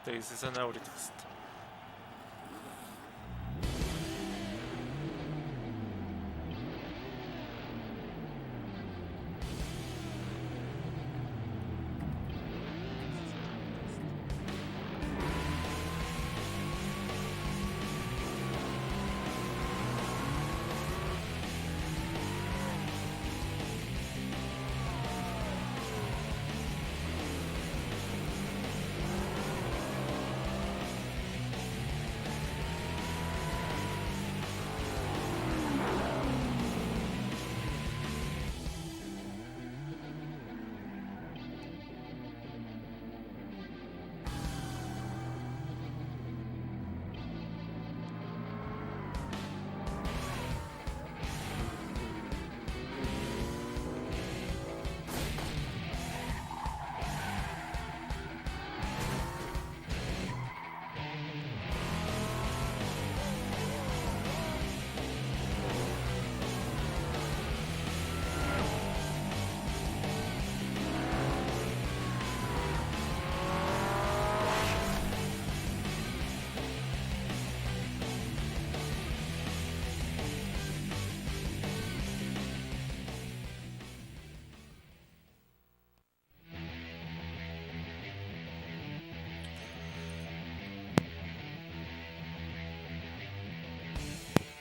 This is an Audi test.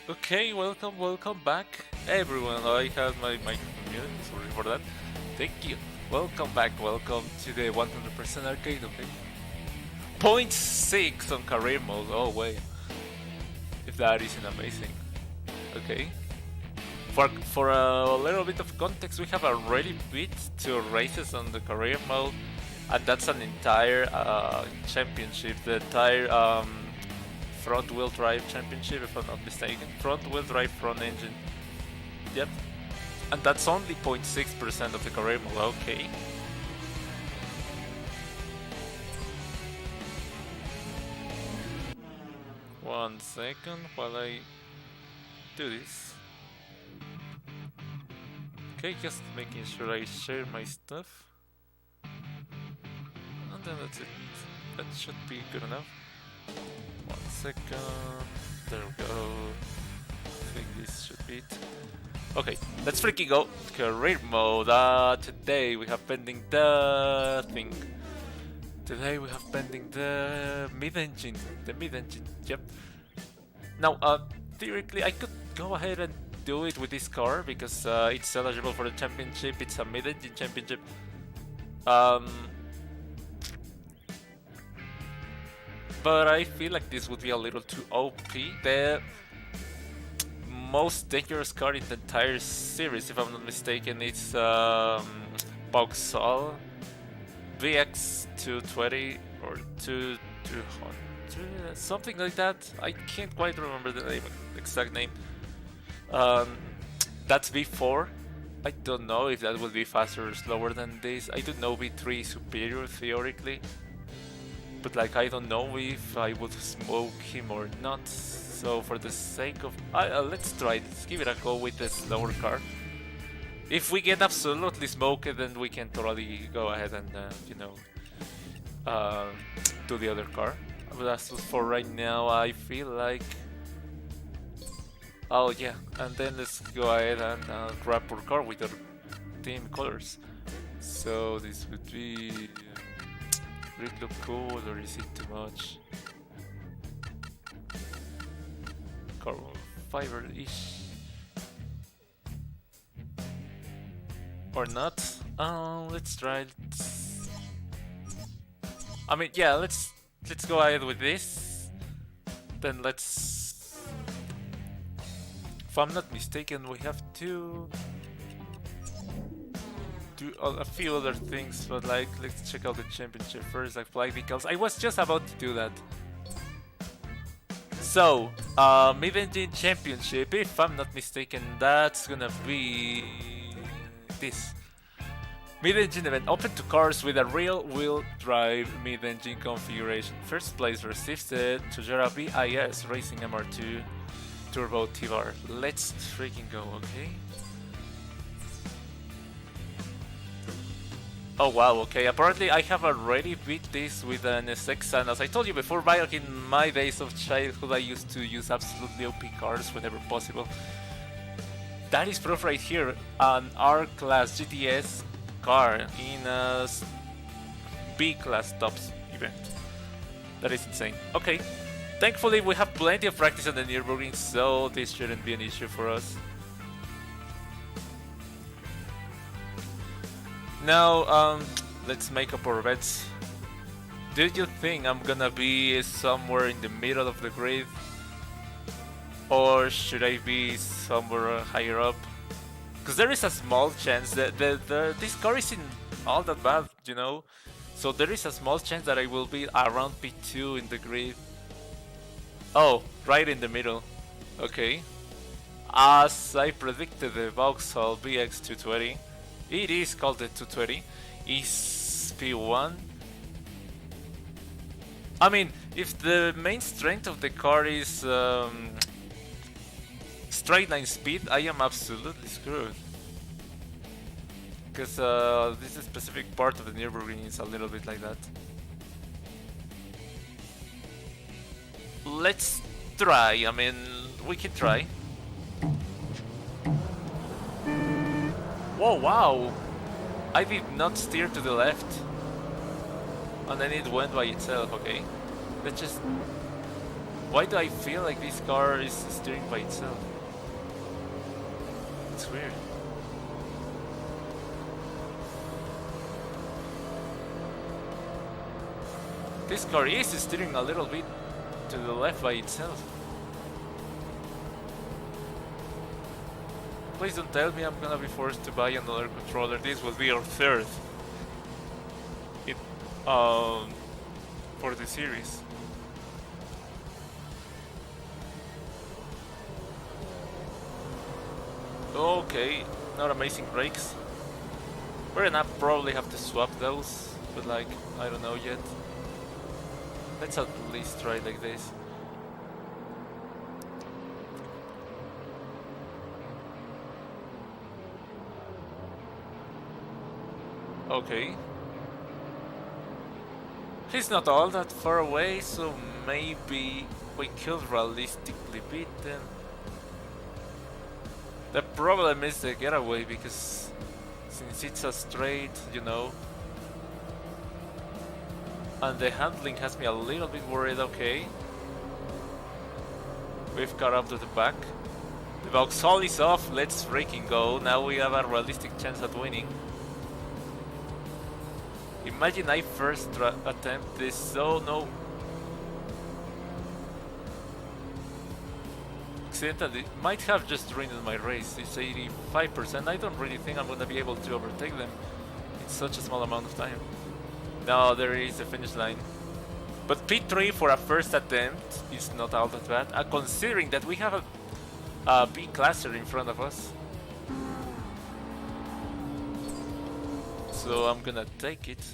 Okay, welcome back, everyone. I had my microphone muted, sorry for that. Thank you. Welcome back, welcome to the 100% arcade, okay? 0.6 on career mode, oh wait. If that isn't amazing. Okay. For a little bit of context, we have already beat 2 races on the career mode, and that's an entire championship, the entire front-wheel drive championship, if I'm not mistaken. Front-wheel drive, front engine. Yep. And that's only 0.6% of the career mode. Okay. One second while I do this. Okay, just making sure I share my stuff. And then that's it. That should be good enough. 1 second. There we go. I think this should be it. Okay, let's freaking go. Career mode. Today we have pending the thing. Today we have pending the mid-engine. The mid-engine, yep. Now, theoretically, I could go ahead and do it with this car because it's eligible for the championship. It's a mid-engine championship. But I feel like this would be a little too OP. The most dangerous car in the entire series, if I'm not mistaken, it's Vauxhall VX220 or 200, something like that. I can't quite remember the exact name. That's V4. I don't know if that will be faster or slower than this. I do know V3 is superior theoretically. But like, I don't know if I would smoke him or not. So for the sake of... let's try it. Let's give it a go with the slower car. If we get absolutely smoked, then we can totally go ahead and, do the other car. But as for right now, I feel like... Oh yeah, and then let's go ahead and grab our car with our team colors. So this would be... Would it look cool or is it too much? Carbon fiber-ish. Or not? Let's try it. I mean, yeah, let's go ahead with this. Then let's... If I'm not mistaken, we have to do a few other things, but like, let's check out the championship first, like flag decals. I was just about to do that. So, mid-engine championship, if I'm not mistaken, that's gonna be this. Mid-engine event open to cars with a rear-wheel drive mid-engine configuration. First place receives the Toyota VIS Racing MR2 Turbo T-Bar. Let's freaking go, okay? Oh wow, okay, apparently I have already beat this with an SX, and as I told you before, back in my days of childhood I used to use absolutely OP cars whenever possible. That is proof right here, an R-Class GTS car in a B-Class Tops event. That is insane. Okay, thankfully we have plenty of practice on the Nürburgring, so this shouldn't be an issue for us. Now, let's make up our bets. Do you think I'm gonna be somewhere in the middle of the grid? Or should I be somewhere higher up? Because there is a small chance that this car isn't all that bad, you know? So there is a small chance that I will be around P2 in the grid. Oh, right in the middle. Okay. As I predicted, the Vauxhall BX220, it is called the 220, is P1. I mean, if the main strength of the car is straight line speed, I am absolutely screwed. Because this specific part of the Nürburgring is a little bit like that. Let's try, I mean, we can try. Whoa, wow! I did not steer to the left. And then it went by itself, okay. Let's just... Why do I feel like this car is steering by itself? It's weird. This car is steering a little bit to the left by itself. Please don't tell me I'm gonna be forced to buy another controller. This will be our third for the series. Okay, not amazing brakes. We're gonna probably have to swap those, but like, I don't know yet. Let's at least try like this. Okay. He's not all that far away, so maybe we could realistically beat them. The problem is the getaway, because since it's a straight, you know, and the handling has me a little bit worried. Okay, we've got up to the back. The Vauxhall is off, let's freaking go. Now we have a realistic chance at winning. Imagine I first attempt this. Oh no. Accidentally, might have just ruined my race. It's 85%. I don't really think I'm gonna be able to overtake them in such a small amount of time. No, there is the finish line. But P3 for a first attempt is not all that bad, considering that we have a B-classer in front of us. So I'm gonna take it.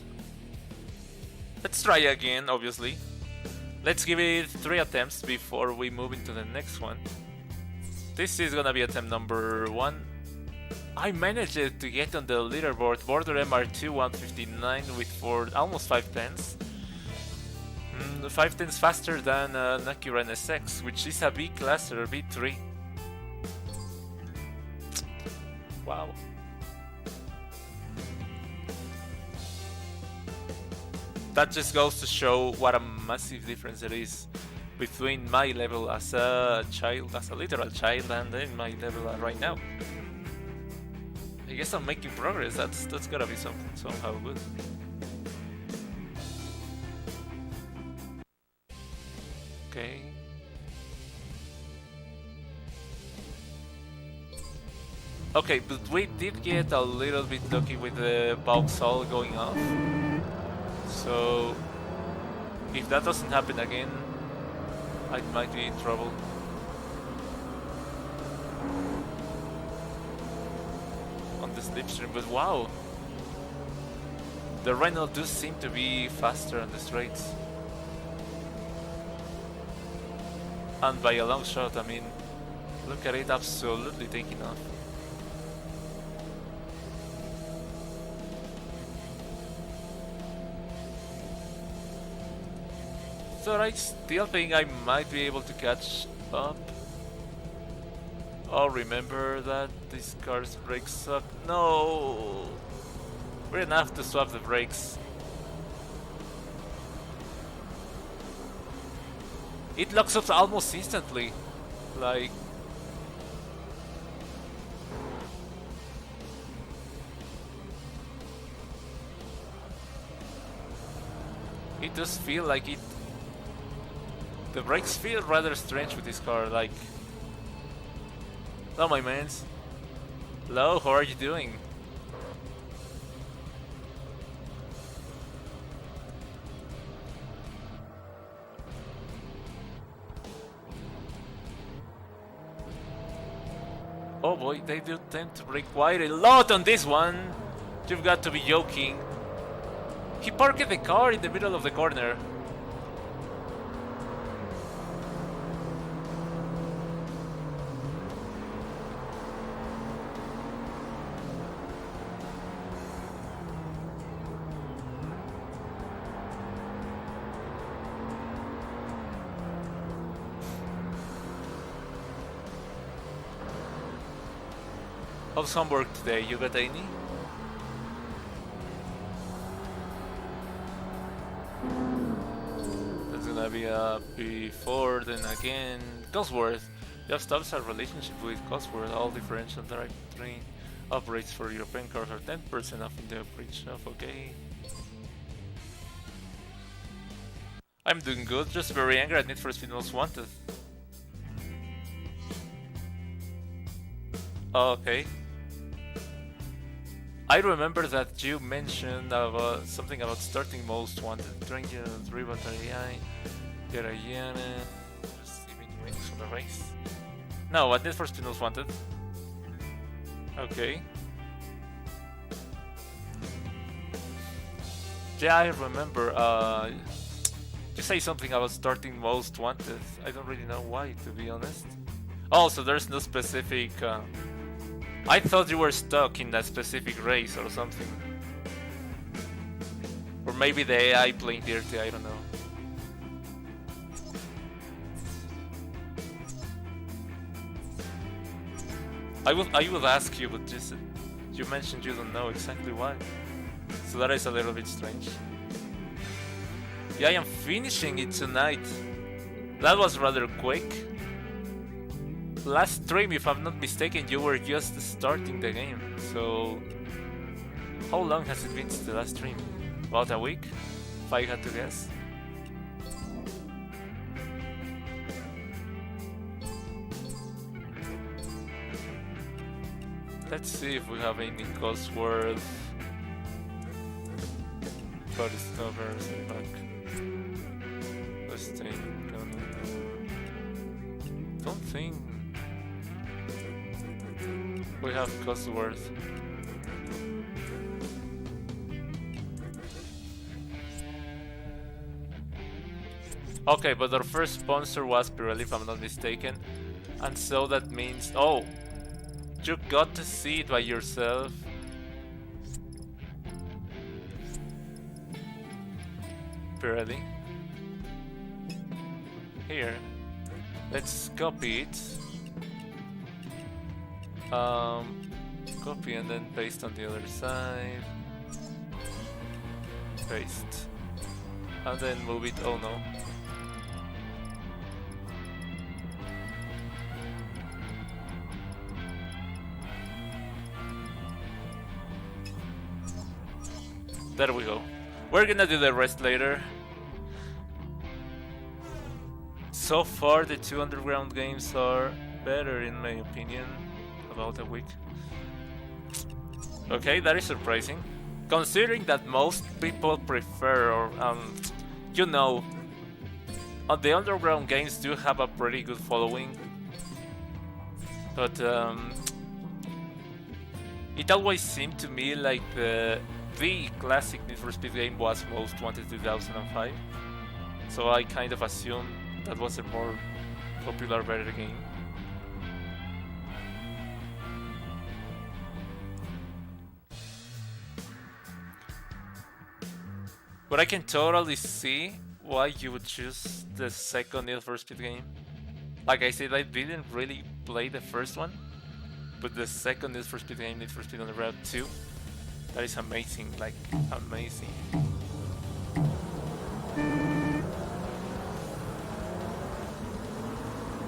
Let's try again, obviously. Let's give it 3 attempts before we move into the next one. This is gonna be attempt number 1. I managed to get on the leaderboard, border MR2 159 with almost 5 tenths. 5 tenths faster than an Acura NSX, which is a B-class or B3. Wow. That just goes to show what a massive difference it is between my level as a child, as a literal child, and then my level right now. I guess I'm making progress. That's gotta be somehow good. Okay. Okay, but we did get a little bit lucky with the Vauxhall going off. So if that doesn't happen again, I might be in trouble. On the slipstream, but wow! The Renault does seem to be faster on the straights. And by a long shot, I mean, look at it, absolutely taking off. So I still think I might be able to catch up. Oh, remember that this car's brakes suck. No! We're gonna have to swap the brakes. It locks up almost instantly. Like... It does feel like it... The brakes feel rather strange with this car, like... Hello, my mans. Hello, how are you doing? Oh boy, they do tend to brake quite a lot on this one. You've got to be joking. He parked the car in the middle of the corner. How's homework today? You got any? That's gonna be before then again. Cosworth. You have established a relationship with Cosworth. All differential direct train operates for European cars are 10% off in the upgrade shop. Okay. I'm doing good, just very angry at Need for Speed Most Wanted. Okay. I remember that you mentioned about something about starting Most Wanted. Strangers, Rival AI, Garayana, receiving wins from the race. No, what Need for Speed Most Wanted? Okay. Yeah, I remember. You say something about starting Most Wanted. I don't really know why, to be honest. Oh, so there's no specific... I thought you were stuck in that specific race or something. Or maybe the AI playing dirty, I don't know. I would ask you, but just you mentioned you don't know exactly why. So that is a little bit strange. Yeah, I am finishing it tonight. That was rather quick. Last stream, if I'm not mistaken, you were just starting the game. So, how long has it been since the last stream? About a week, if I had to guess. Let's see if we have any Cosworth. Body stoppers and back. Let's take. Don't think we have Cosworth. Okay, but our first sponsor was Pirelli, if I'm not mistaken. And so that means... Oh! You got to see it by yourself. Pirelli. Here. Let's copy it. Copy and then paste on the other side. Paste. And then move it. Oh no. There we go. We're gonna do the rest later. So far, the 2 underground games are better in my opinion. About a week. Okay, that is surprising. Considering that most people prefer, or you know, the underground games do have a pretty good following. But it always seemed to me like the classic Need for Speed game was Most Wanted 2005. So I kind of assumed that was a more popular, better game. But I can totally see why you would choose the second Need for Speed game. Like I said, I didn't really play the first one, but the second Need for Speed game, Need for Speed Underground 2, that is amazing, like amazing.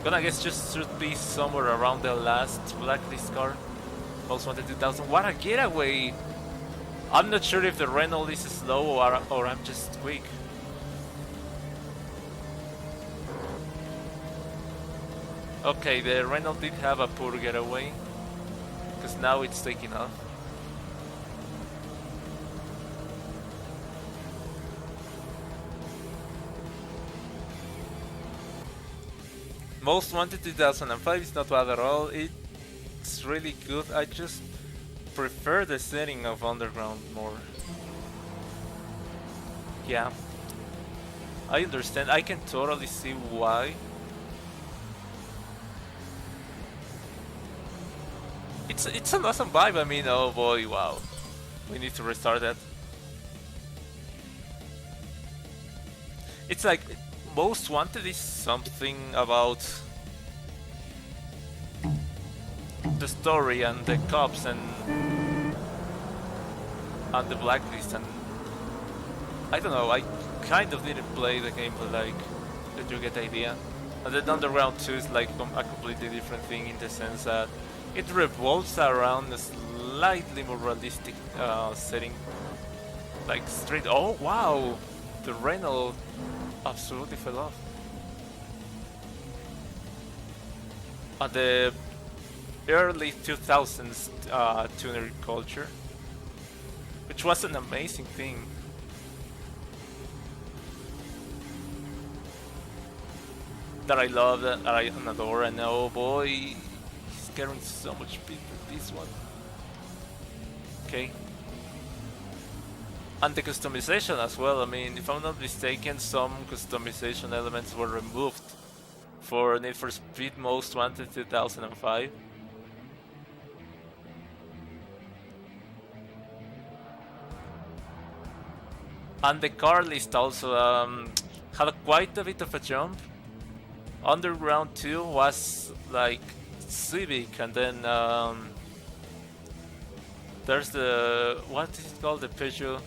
Gonna guess just should be somewhere around the last Blacklist car. Most Wanted 2000. What a getaway! I'm not sure if the Renault is slow or I'm just quick. Okay, the Renault did have a poor getaway, because now it's taking off. Most Wanted 2005 is not bad at all. It's really good. I just prefer the setting of Underground more. Yeah, I understand. I can totally see why. It's an awesome vibe. I mean, oh boy, wow. We need to restart that. It's like Most Wanted is something about the story and the cops and the blacklist, and I don't know, I kind of didn't play the game, but like, did you get the idea? And then Underground 2 is like a completely different thing in the sense that it revolves around a slightly more realistic setting, like street. Oh wow, the Renault absolutely fell off. The early 2000s tuner culture, which was an amazing thing. That I love, that I adore, and oh boy, he's carrying so much speed with this one. Okay. And the customization as well. I mean, if I'm not mistaken, some customization elements were removed for Need for Speed Most Wanted 2005. And the car list also had quite a bit of a jump. Underground 2 was like Civic, and then there's the, what is it called, the Peugeot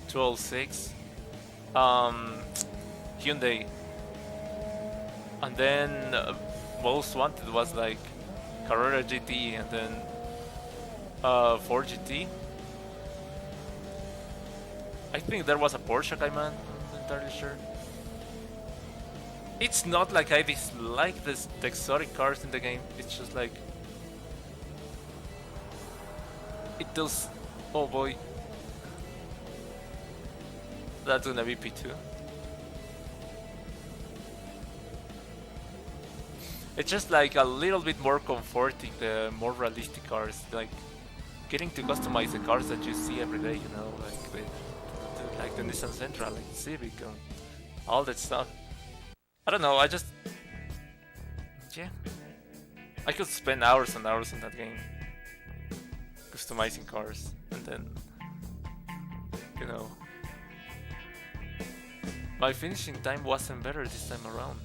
206, Hyundai, and then Most Wanted was like Carrera GT, and then Ford GT. I think there was a Porsche Cayman, I'm not entirely sure. It's not like I dislike the exotic cars in the game, it's just like... It does... Oh boy. That's gonna be P2. It's just like a little bit more comforting, the more realistic cars, like getting to customize the cars that you see every day, you know, like the Nissan Sentra, like Civic, and all that stuff. I don't know, I just... Yeah. I could spend hours and hours in that game customizing cars, and then... You know... My finishing time wasn't better this time around.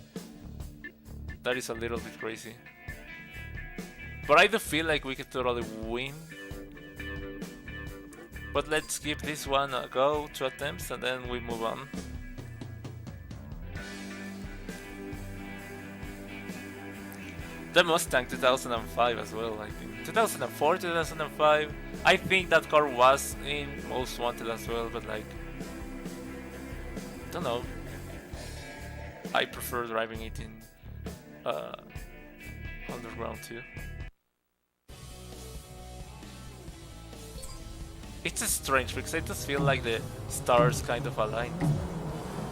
That is a little bit crazy. But I do feel like we could totally win. But let's give this one a go, 2 attempts, and then we move on. The Mustang 2005 as well, I think. 2004, 2005. I think that car was in Most Wanted as well, but like... Don't know. I prefer driving it in Underground 2. It's strange because I just feel like the stars kind of aligned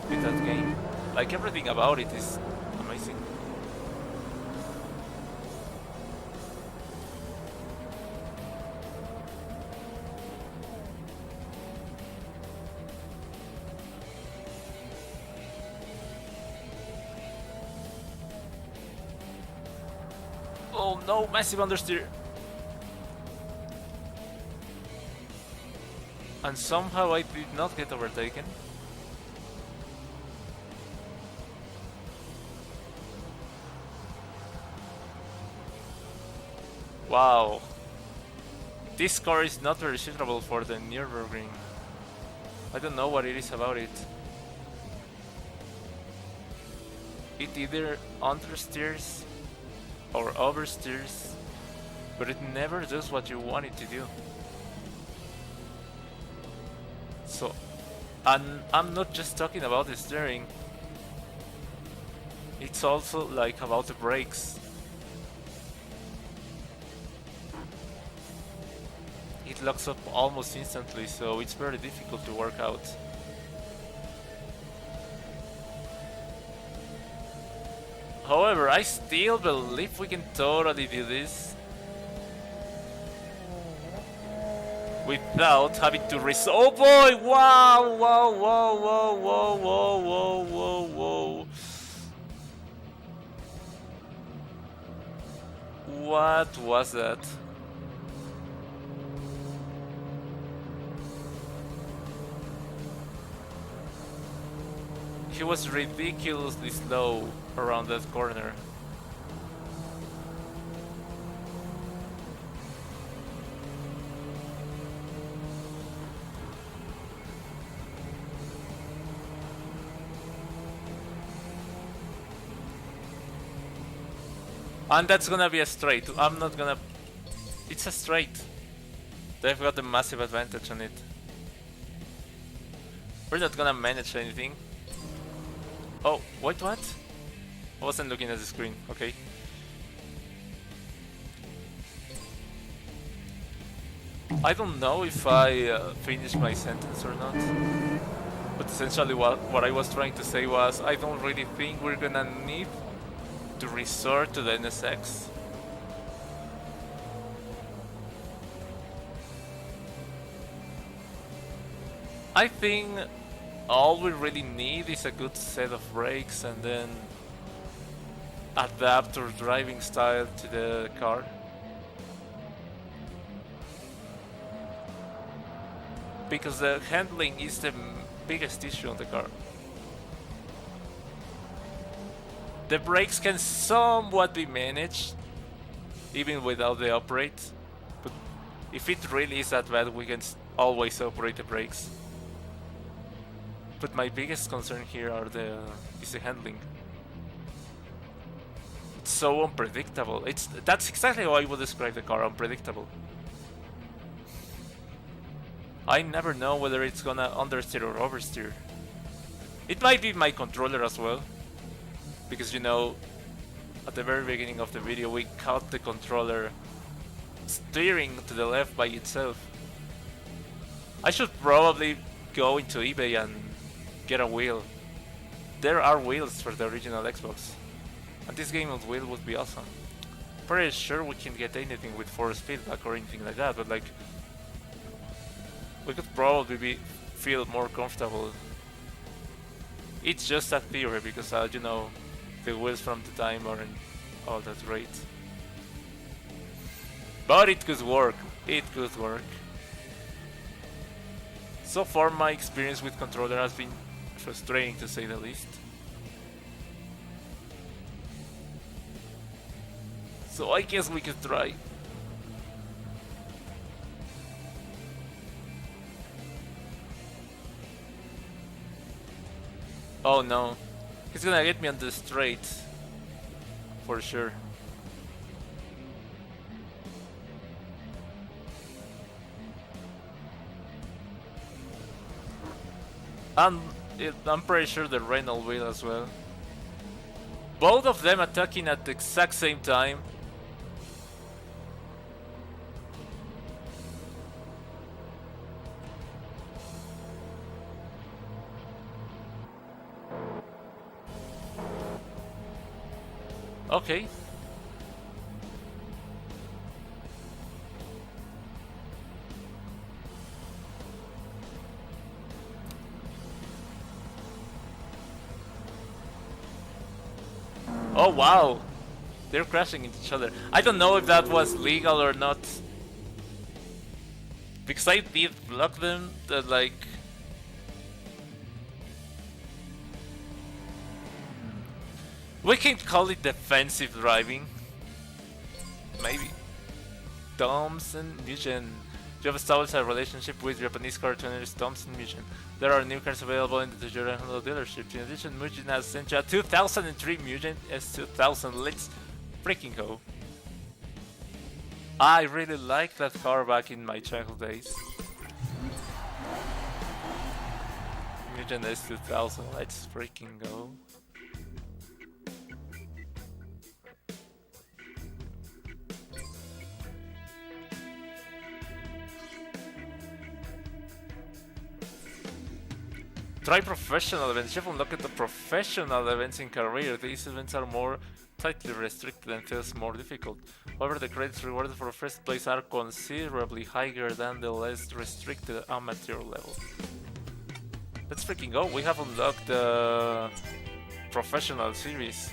with that game. Like everything about it is amazing. Oh no, massive understeer. And somehow I did not get overtaken. Wow. This car is not very suitable for the Nürburgring. I don't know what it is about it. It either understeers or oversteers, but it never does what you want it to do. So, I'm not just talking about the steering. It's also like about the brakes. It locks up almost instantly, so it's very difficult to work out. However, I still believe we can totally do this without having to risk. Oh boy! Wow! Whoa! Whoa! Whoa! Whoa! Whoa! Whoa! Whoa! Whoa! What was that? He was ridiculously slow around that corner. And that's gonna be a straight. I'm not gonna... It's a straight. They've got a massive advantage on it. We're not gonna manage anything. Oh, wait, what? I wasn't looking at the screen, okay. I don't know if I finished my sentence or not. But essentially what I was trying to say was, I don't really think we're gonna need to resort to the NSX. I think all we really need is a good set of brakes and then adapt our driving style to the car. Because the handling is the biggest issue on the car. The brakes can somewhat be managed, even without the operate. But if it really is that bad, we can always operate the brakes. But my biggest concern here is the handling. It's so unpredictable. That's exactly how I would describe the car, unpredictable. I never know whether it's gonna understeer or oversteer. It might be my controller as well. Because, you know, at the very beginning of the video we caught the controller steering to the left by itself. I should probably go into eBay and get a wheel. There are wheels for the original Xbox. And this game on wheel would be awesome. Pretty sure we can get anything with force feedback or anything like that, but like... we could probably feel more comfortable. It's just a theory because, you know, the wheels from the time aren't all that great. But it could work. It could work. So far my experience with controller has been frustrating to say the least. So I guess we could try. Oh no. He's gonna get me on the straight. For sure. And I'm pretty sure the Renault will as well. Both of them attacking at the exact same time. Okay. Oh wow, they're crashing into each other. I don't know if that was legal or not, because I did block them. That like, we can call it defensive driving, maybe. Thompson Mugen. You have established a relationship with Japanese car trainers Thompson Mugen. There are new cars available in the Toyota Honda dealership. In addition, Mugen has sent you a 2003 Mugen S2000. Let's freaking go. I really liked that car back in my childhood days. Mugen S2000, let's freaking go. Try professional events. You've unlocked the professional events in career. These events are more tightly restricted and feels more difficult. However, the credits rewarded for first place are considerably higher than the less restricted amateur level. Let's freaking go. We have unlocked the professional series.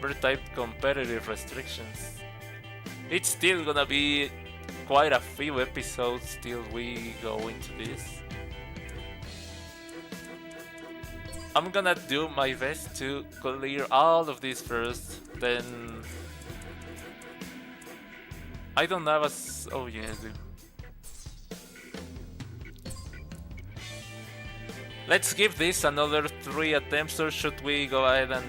Very tight competitive restrictions. It's still gonna be quite a few episodes till we go into this. I'm gonna do my best to clear all of these first, then... I don't have a... oh yeah, I do. Let's give this another 3 attempts, or should we go ahead and...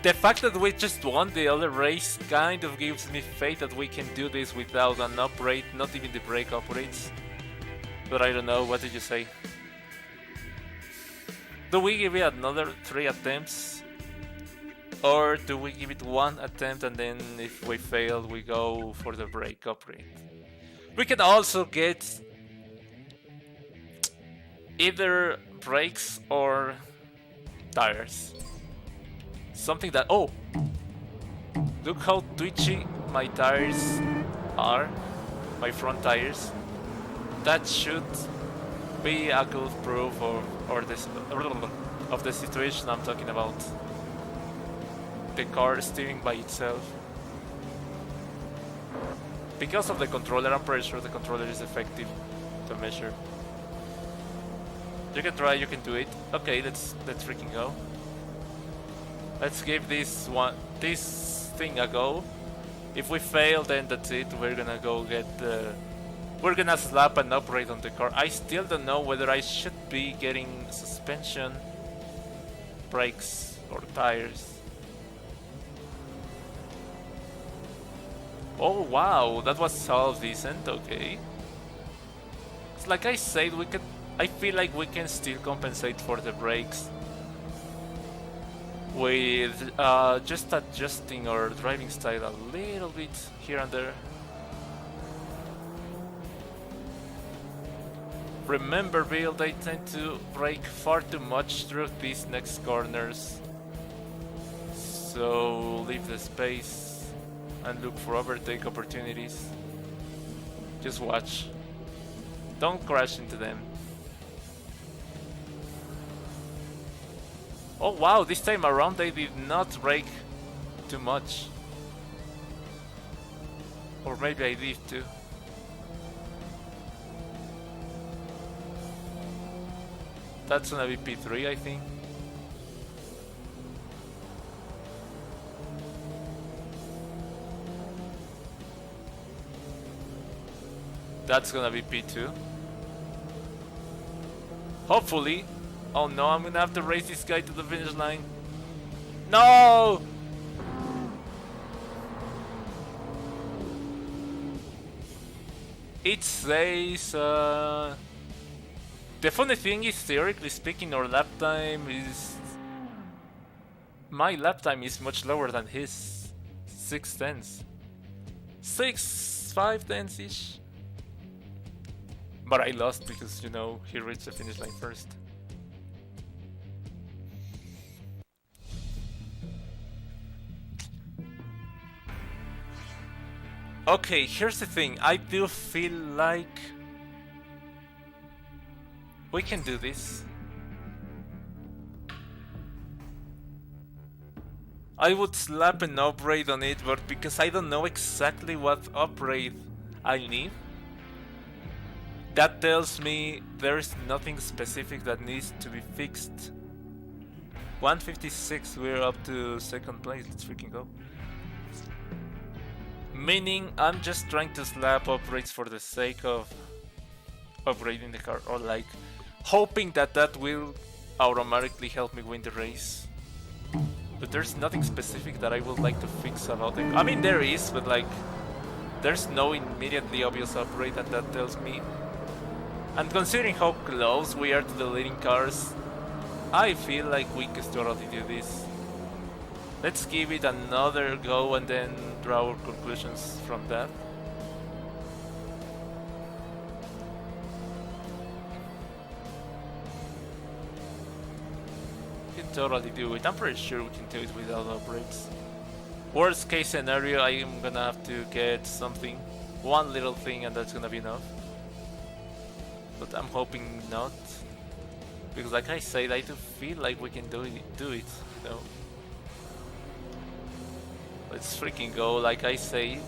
The fact that we just won the other race kind of gives me faith that we can do this without an upgrade, not even the brake upgrades. But I don't know, what did you say? Do we give it another 3 attempts? Or do we give it 1 attempt and then if we fail we go for the brake upgrade? We can also get either brakes or tires. Something that... oh! Look how twitchy my tires are. My front tires. That should be a good proof of the situation I'm talking about. The car steering by itself. Because of the controller, I'm pretty sure the controller is effective to measure. You can try, you can do it. Okay, let's freaking go. Let's give this thing a go. If we fail, then that's it. We're gonna go get the... we're gonna slap an upgrade on the car. I still don't know whether I should be getting suspension, brakes, or tires. Oh wow, that was all decent, okay. It's like I said, we can... I feel like we can still compensate for the brakes with just adjusting our driving style a little bit here and there. Remember, build, I tend to brake far too much through these next corners, so leave the space and look for overtake opportunities. Just watch. Don't crash into them. Oh wow, this time around they did not brake too much. Or maybe I did too. That's gonna be P3, I think. That's gonna be P2. Hopefully. Oh no, I'm gonna have to race this guy to the finish line. No! It says... the funny thing is, theoretically speaking, our lap time is... my lap time is much lower than his. 6 tenths. 5 tenths-ish. But I lost because, you know, he reached the finish line first. Okay, here's the thing. I do feel like we can do this. I would slap an upgrade on it, but because I don't know exactly what upgrade I need, that tells me there is nothing specific that needs to be fixed. 156, we're up to 2nd place. Let's freaking go. Meaning I'm just trying to slap upgrades for the sake of upgrading the car, or like hoping that that will automatically help me win the race. But there's nothing specific that I would like to fix about it. I mean, there is, but like there's no immediately obvious upgrade that tells me. And considering how close we are to the leading cars, I feel like we can totally do this. Let's give it another go and then draw our conclusions from that. We can totally do it. I'm pretty sure we can do it without upgrades. Worst case scenario, I am gonna have to get something. One little thing and that's gonna be enough. But I'm hoping not. Because like I said, I do feel like we can do it, you know. Let's freaking go. Like I say,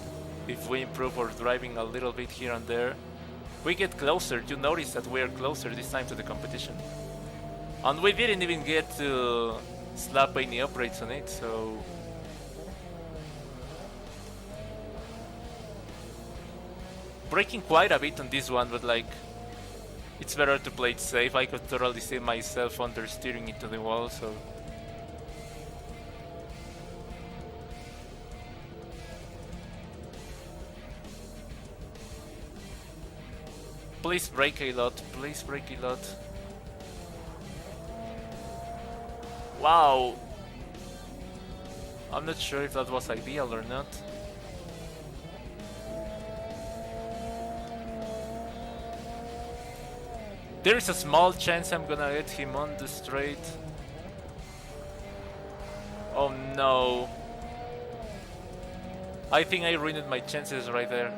if we improve our driving a little bit here and there, we get closer. You notice that we are closer this time to the competition. And we didn't even get to slap any upgrades on it, so... Braking quite a bit on this one, but like... It's better to play it safe. I could totally see myself understeering into the wall, so... Please brake a lot, please brake a lot. Wow! I'm not sure if that was ideal or not. There is a small chance I'm gonna hit him on the straight. Oh no. I think I ruined my chances right there.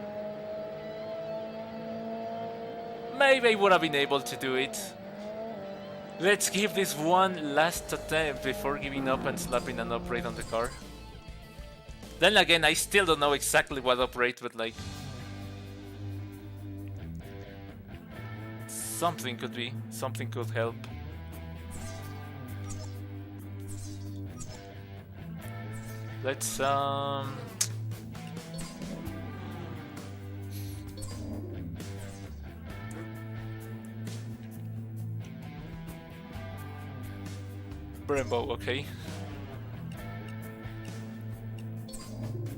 Maybe I would have been able to do it. Let's give this one last attempt before giving up and slapping an upgrade on the car. Then again, I still don't know exactly what upgrade, but like... Something could be, something could help. Let's Brembo, okay.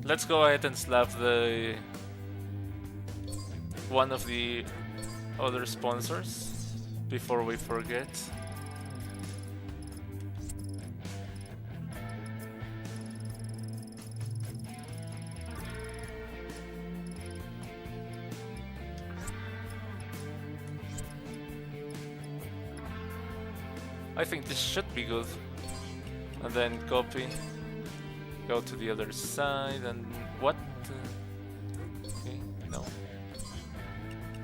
Let's go ahead and slap the one of the other sponsors before we forget. I think this should be good. And then copy, go to the other side, and what? Okay, no.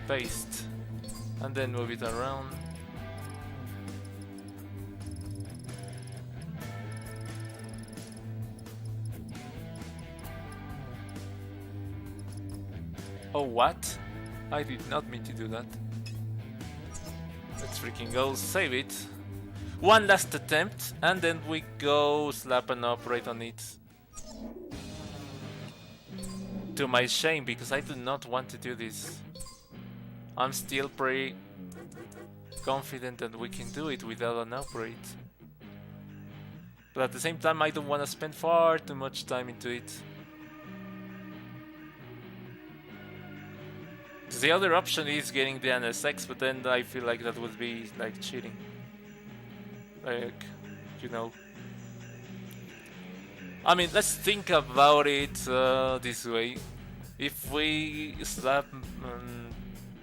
Paste, and then move it around. Oh, what? I did not mean to do that. Let's freaking go, save it. One last attempt, and then we go slap an upgrade on it. To my shame, because I do not want to do this. I'm still pretty confident that we can do it without an upgrade. But at the same time, I don't want to spend far too much time into it. The other option is getting the NSX, but then I feel like that would be like cheating. Like, you know. I mean, let's think about it this way. If we slap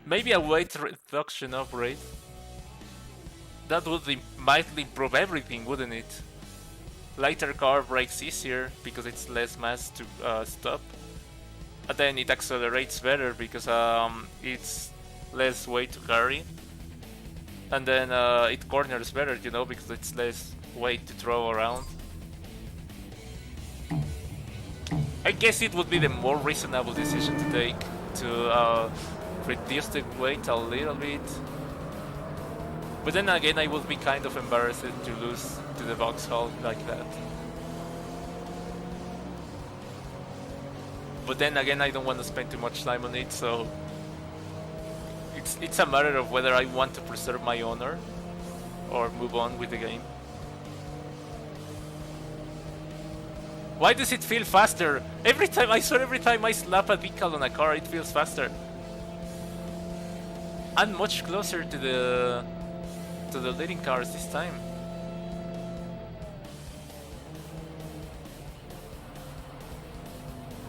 maybe a weight reduction upgrade, that would mightly improve everything, wouldn't it? Lighter car brakes easier because it's less mass to stop. And then it accelerates better because it's less weight to carry. And then it corners better, you know, because it's less weight to throw around. I guess it would be the more reasonable decision to take, to reduce the weight a little bit. But then again, I would be kind of embarrassed to lose to the Vauxhall like that. But then again, I don't want to spend too much time on it, so it's a matter of whether I want to preserve my honor or move on with the game. Why does it feel faster? Every time I slap a decal on a car, it feels faster. I'm much closer to the leading cars this time.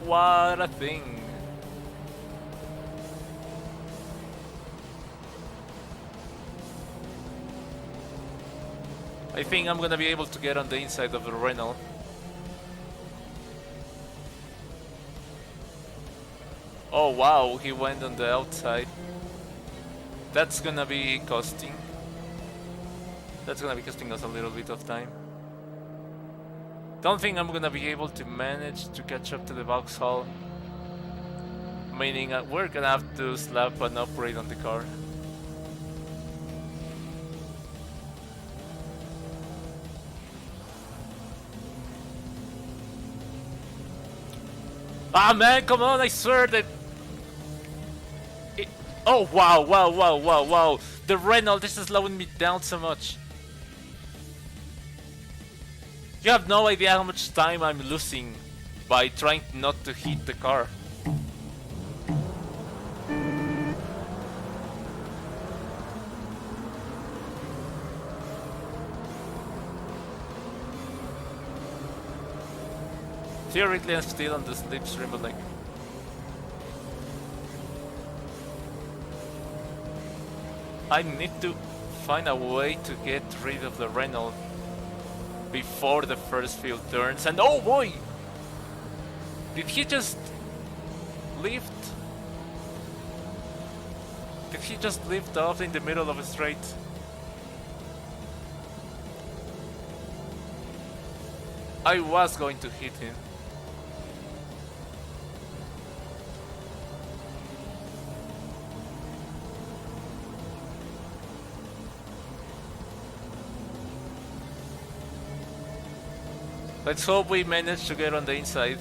What a thing. I think I'm gonna be able to get on the inside of the Renault. Oh wow, he went on the outside. That's gonna be costing. That's gonna be costing us a little bit of time. Don't think I'm gonna be able to manage to catch up to the Vauxhall. Meaning we're gonna have to slap an upgrade on the car. Ah man, come on, I swear that... Oh wow, wow, wow, wow, wow. The Renault, this is slowing me down so much. You have no idea how much time I'm losing by trying not to hit the car. Theoretically, I'm still on the slipstream, but like... I need to find a way to get rid of the Renault before the first few turns, and oh boy! Did he just lift? Did he just lift off in the middle of a straight? I was going to hit him. Let's hope we manage to get on the inside.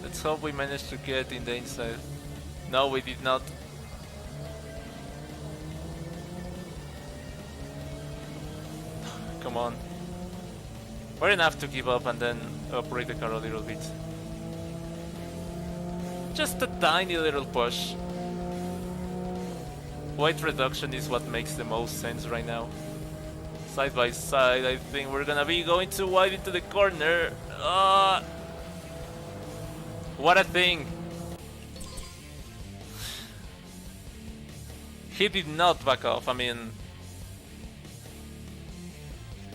Let's hope we manage to get in the inside. No, we did not. Come on. We're gonna have to give up and then operate the car a little bit. Just a tiny little push. Weight reduction is what makes the most sense right now. Side by side, I think we're gonna be going too wide into the corner. What a thing! He did not back off. I mean,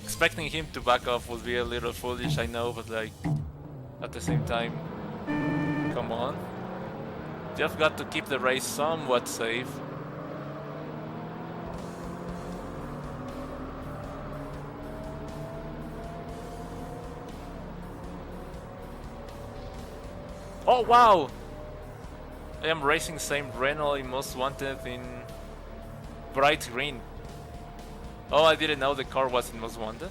expecting him to back off would be a little foolish, I know, but like, at the same time, come on. You've got to keep the race somewhat safe. Oh wow! I am racing same Renault in Most Wanted in bright green. Oh, I didn't know the car was in Most Wanted.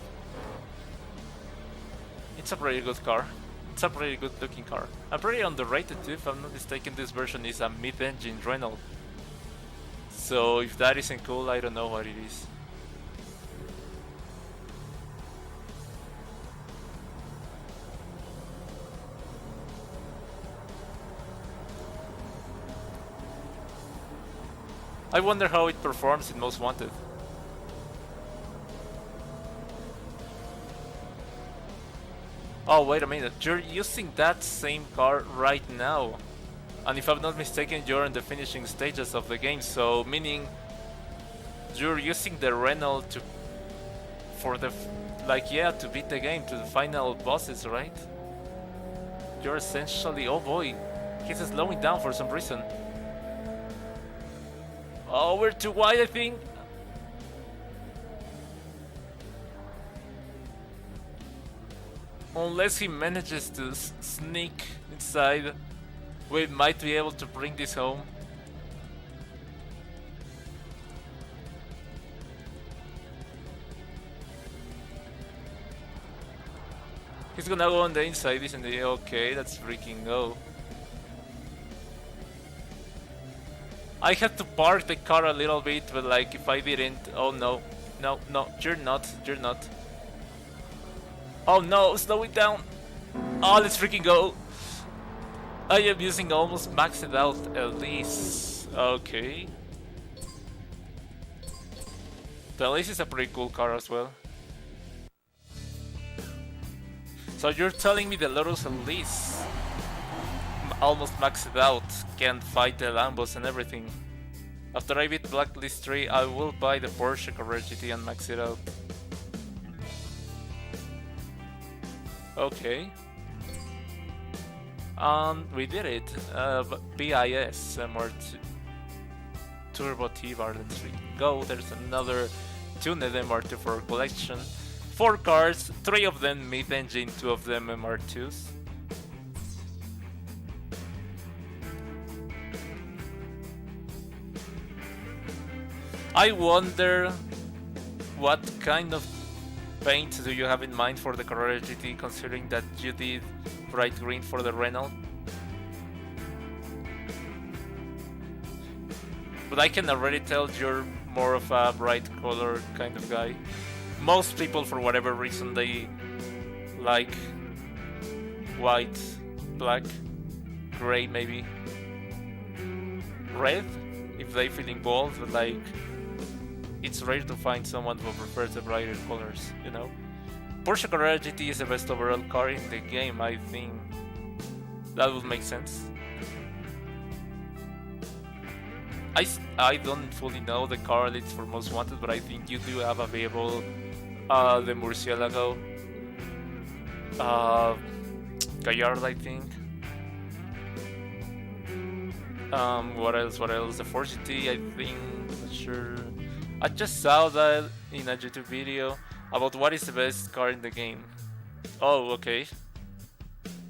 It's a pretty good car. It's a pretty good looking car. I'm pretty underrated too, if I'm not mistaken. This version is a mid-engine Renault. So if that isn't cool, I don't know what it is. I wonder how it performs in Most Wanted. Oh, wait a minute. You're using that same car right now. And if I'm not mistaken, you're in the finishing stages of the game, so meaning you're using the Renault to to beat the game, to the final bosses, right? You're essentially... Oh boy, he's slowing down for some reason. Oh, we're too wide, I think. Unless he manages to sneak inside, we might be able to bring this home. He's gonna go on the inside, isn't he? Okay, that's freaking go. I had to park the car a little bit, but like if I didn't, oh no, no, no, you're not, you're not. Oh no, slow it down. Oh, let's freaking go. I am using almost maxed out Elise. Okay. The Elise is a pretty cool car as well. So you're telling me the Lotus Elise, almost maxed out, can fight the Lambos and everything. After I beat Blacklist 3, I will buy the Porsche Carrera GT and max it out. Okay. We did it. BIS MR2 Turbo T-Bar, let's go. There's another tuned MR2 for collection. 4 cars, 3 of them mid-engine, 2 of them MR2s. I wonder what kind of paint do you have in mind for the Carrera GT, considering that you did bright green for the Renault? But I can already tell you're more of a bright color kind of guy. Most people, for whatever reason, they like white, black, gray maybe, red if they feeling bold, but like it's rare to find someone who prefers the brighter colors, you know? Porsche Carrera GT is the best overall car in the game, I think. That would make sense. I don't fully know the car list for Most Wanted, but I think you do have available the Murcielago, Gallardo, I think. What else? The Ford GT, I think. Not sure. I just saw that in a YouTube video about what is the best car in the game. Oh, okay.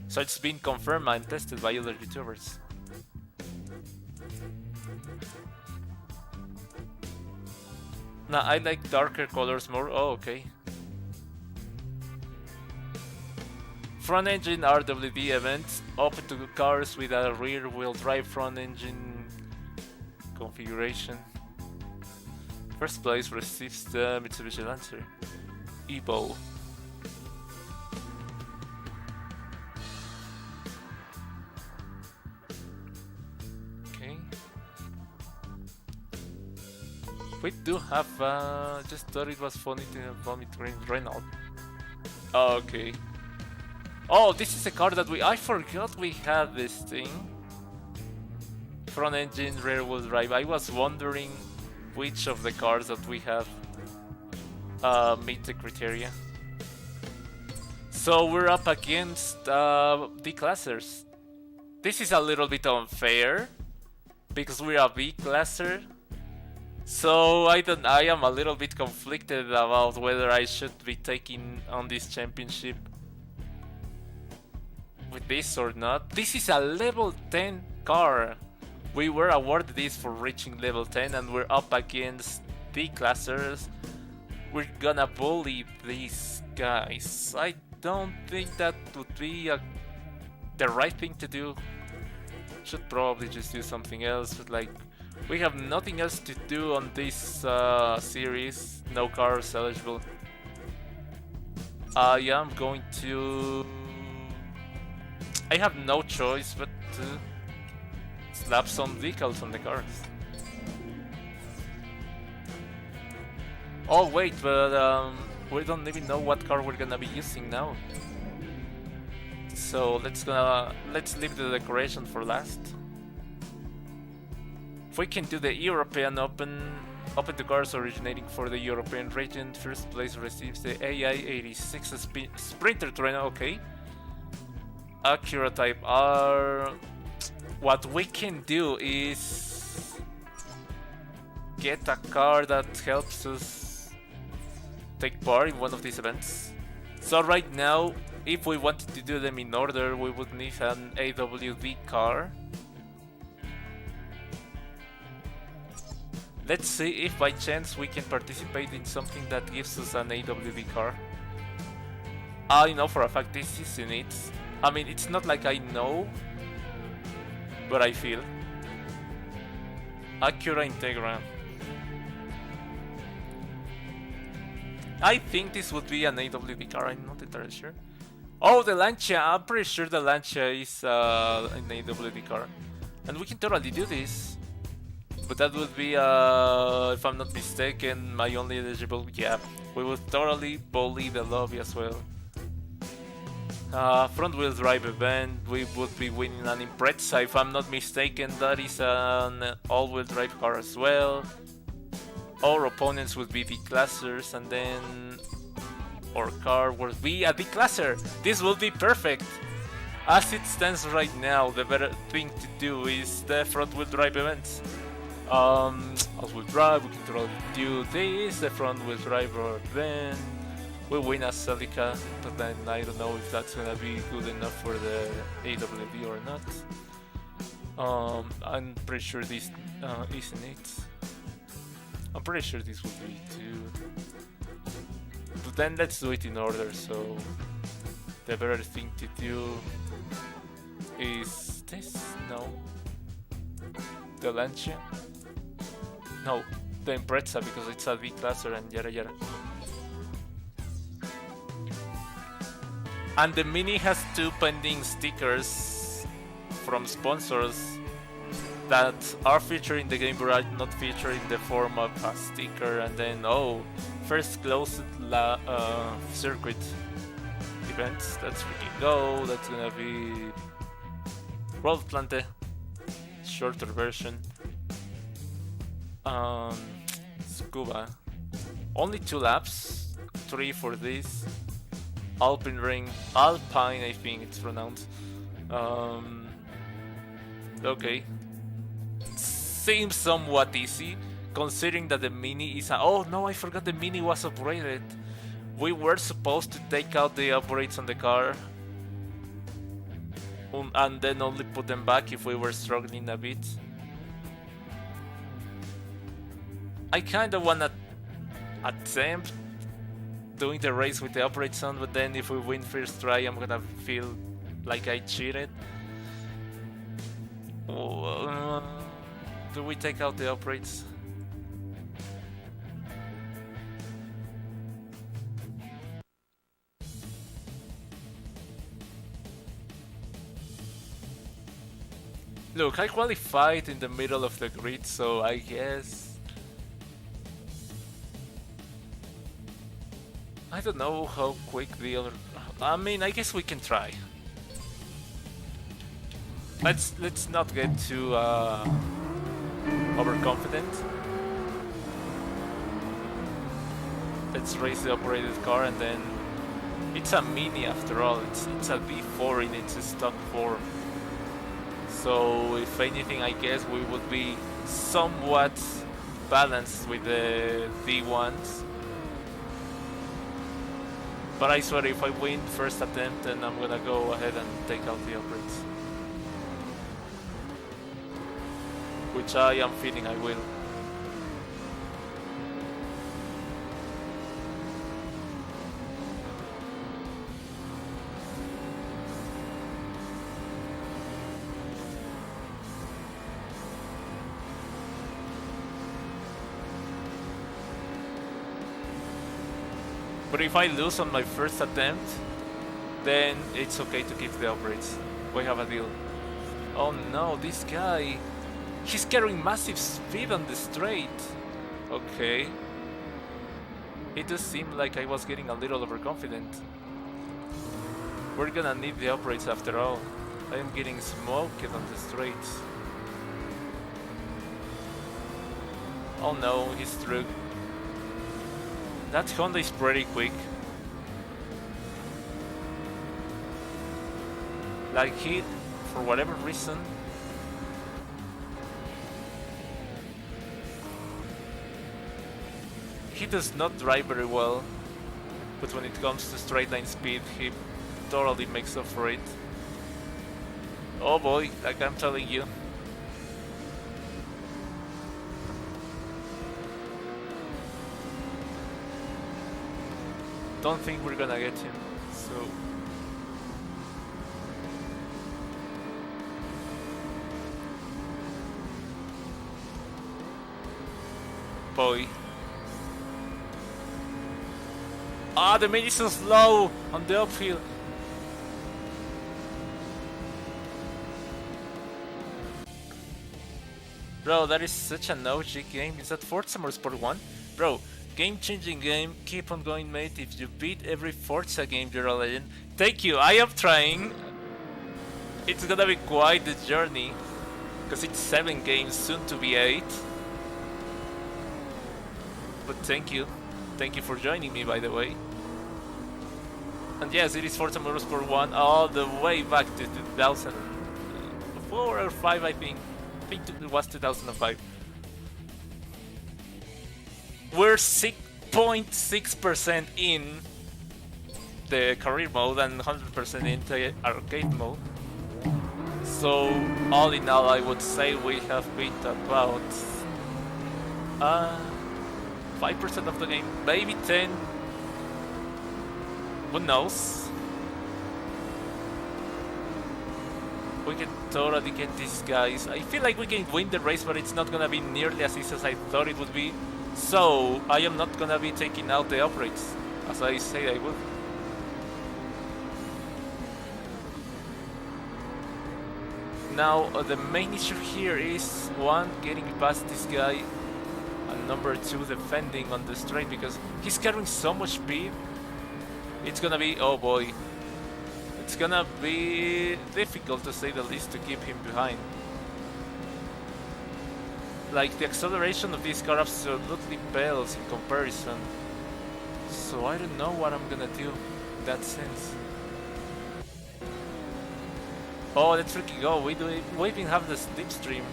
So it's been confirmed and tested by other YouTubers. Nah, I like darker colors more. Oh, okay. Front engine RWD event, open to cars with a rear wheel drive front engine configuration. First place receives the Mitsubishi Lancer Evo. Okay. We do have, just thought it was funny to vomit Renault. Oh, okay. Oh, this is a car that I forgot we had this thing. Front engine, rear wheel drive. I was wondering which of the cars that we have meet the criteria. So we're up against D-classers. This is a little bit unfair because we're a B-classer. So I am a little bit conflicted about whether I should be taking on this championship with this or not. This is a level 10 car. We were awarded this for reaching level 10 and we're up against D-classers. We're gonna bully these guys. I don't think that would be the right thing to do. Should probably just do something else, but like we have nothing else to do on this series. No cars eligible. Yeah, I'm going to... I have no choice but to slap some decals on the cars. Oh wait, but we don't even know what car we're gonna be using now. So let's leave the decoration for last. If we can do the European Open to cars originating for the European region, first place receives the AI86 Sprinter Trainer. Okay. Acura Type R. What we can do is get a car that helps us take part in one of these events. So right now, if we wanted to do them in order, we would need an AWD car. Let's see if by chance we can participate in something that gives us an AWD car. I know for a fact this isn't it. I mean, it's not like I know, but I feel. Acura Integra. I think this would be an AWD car, I'm not entirely sure. Oh, the Lancia! I'm pretty sure the Lancia is an AWD car. And we can totally do this. But that would be, if I'm not mistaken, my only eligible. Yeah, we would totally bully the lobby as well. Front wheel drive event, we would be winning an Impreza, if I'm not mistaken. That is an all wheel drive car as well. Our opponents would be D-classers, and then our car would be a D-classer. This will be perfect. As it stands right now, the better thing to do is the front wheel drive events. All-wheel drive, we can totally do this, the front wheel drive event. We win a Celica, but then I don't know if that's gonna be good enough for the AWD or not. I'm pretty sure this isn't it. I'm pretty sure this will be too. But then let's do it in order, so the better thing to do is this? No. The Lancia? No, the Impreza, because it's a V-classer and yada yada. And the Mini has 2 pending stickers from sponsors that are featured in the game but are not featured in the form of a sticker. And then, oh, first closed circuit events. Let's freaking go. That's gonna be Road Plante, shorter version. Scuba, only 2 laps, 3 for this. Alpine Ring, Alpine, I think it's pronounced. Okay. Seems somewhat easy, considering that the Mini is a... Oh no, I forgot the Mini was upgraded. We were supposed to take out the upgrades on the car and then only put them back if we were struggling a bit. I kinda wanna attempt doing the race with the upgrades on, but then if we win first try, I'm gonna feel like I cheated. Do we take out the upgrades? Look, I qualified in the middle of the grid, so I guess... I don't know how quick the other... I mean, I guess we can try. Let's not get too overconfident. Let's race the operated car, and then it's a Mini after all. It's a V4 in its stock form. So if anything, I guess we would be somewhat balanced with the V1s. But I swear, if I win first attempt, then I'm gonna go ahead and take out the upgrades. Which I am feeling I will. But if I lose on my first attempt, then it's okay to keep the upgrades. We have a deal. Oh no, this guy... He's carrying massive speed on the straight. Okay. It does seem like I was getting a little overconfident. We're gonna need the upgrades after all. I am getting smoked on the straights. Oh no, he's through. That Honda is pretty quick. Like he, for whatever reason, he does not drive very well, but when it comes to straight line speed, he totally makes up for it. Oh boy, like I'm telling you. Don't think we're gonna get him, so... boy. Ah, the main is so slow on the uphill. Bro, that is such an OG game. Is that Forza Motorsport 1? Bro, game-changing game. Keep on going, mate. If you beat every Forza game, you're a legend. Thank you. I am trying. It's gonna be quite the journey. Because it's 7 games, soon to be 8. But thank you. Thank you for joining me, by the way. And yes, it is Forza Motorsport 1 all the way back to 2004 or 5, I think. I think it was 2005. We're 6.6% in the career mode and 100% in the arcade mode. So, all in all, I would say we have beat about 5% of the game, maybe 10. Who knows? We can totally get these guys. I feel like we can win the race, but it's not gonna be nearly as easy as I thought it would be. So, I am not gonna be taking out the upgrades, as I said I would. Now, the main issue here is, 1, getting past this guy, and number 2, defending on the straight, because he's carrying so much speed. It's gonna be, oh boy, it's gonna be difficult to say the least to keep him behind. Like, the acceleration of this car absolutely pales in comparison. So I don't know what I'm gonna do in that sense. Oh, let's freaking go. We even have the slipstream.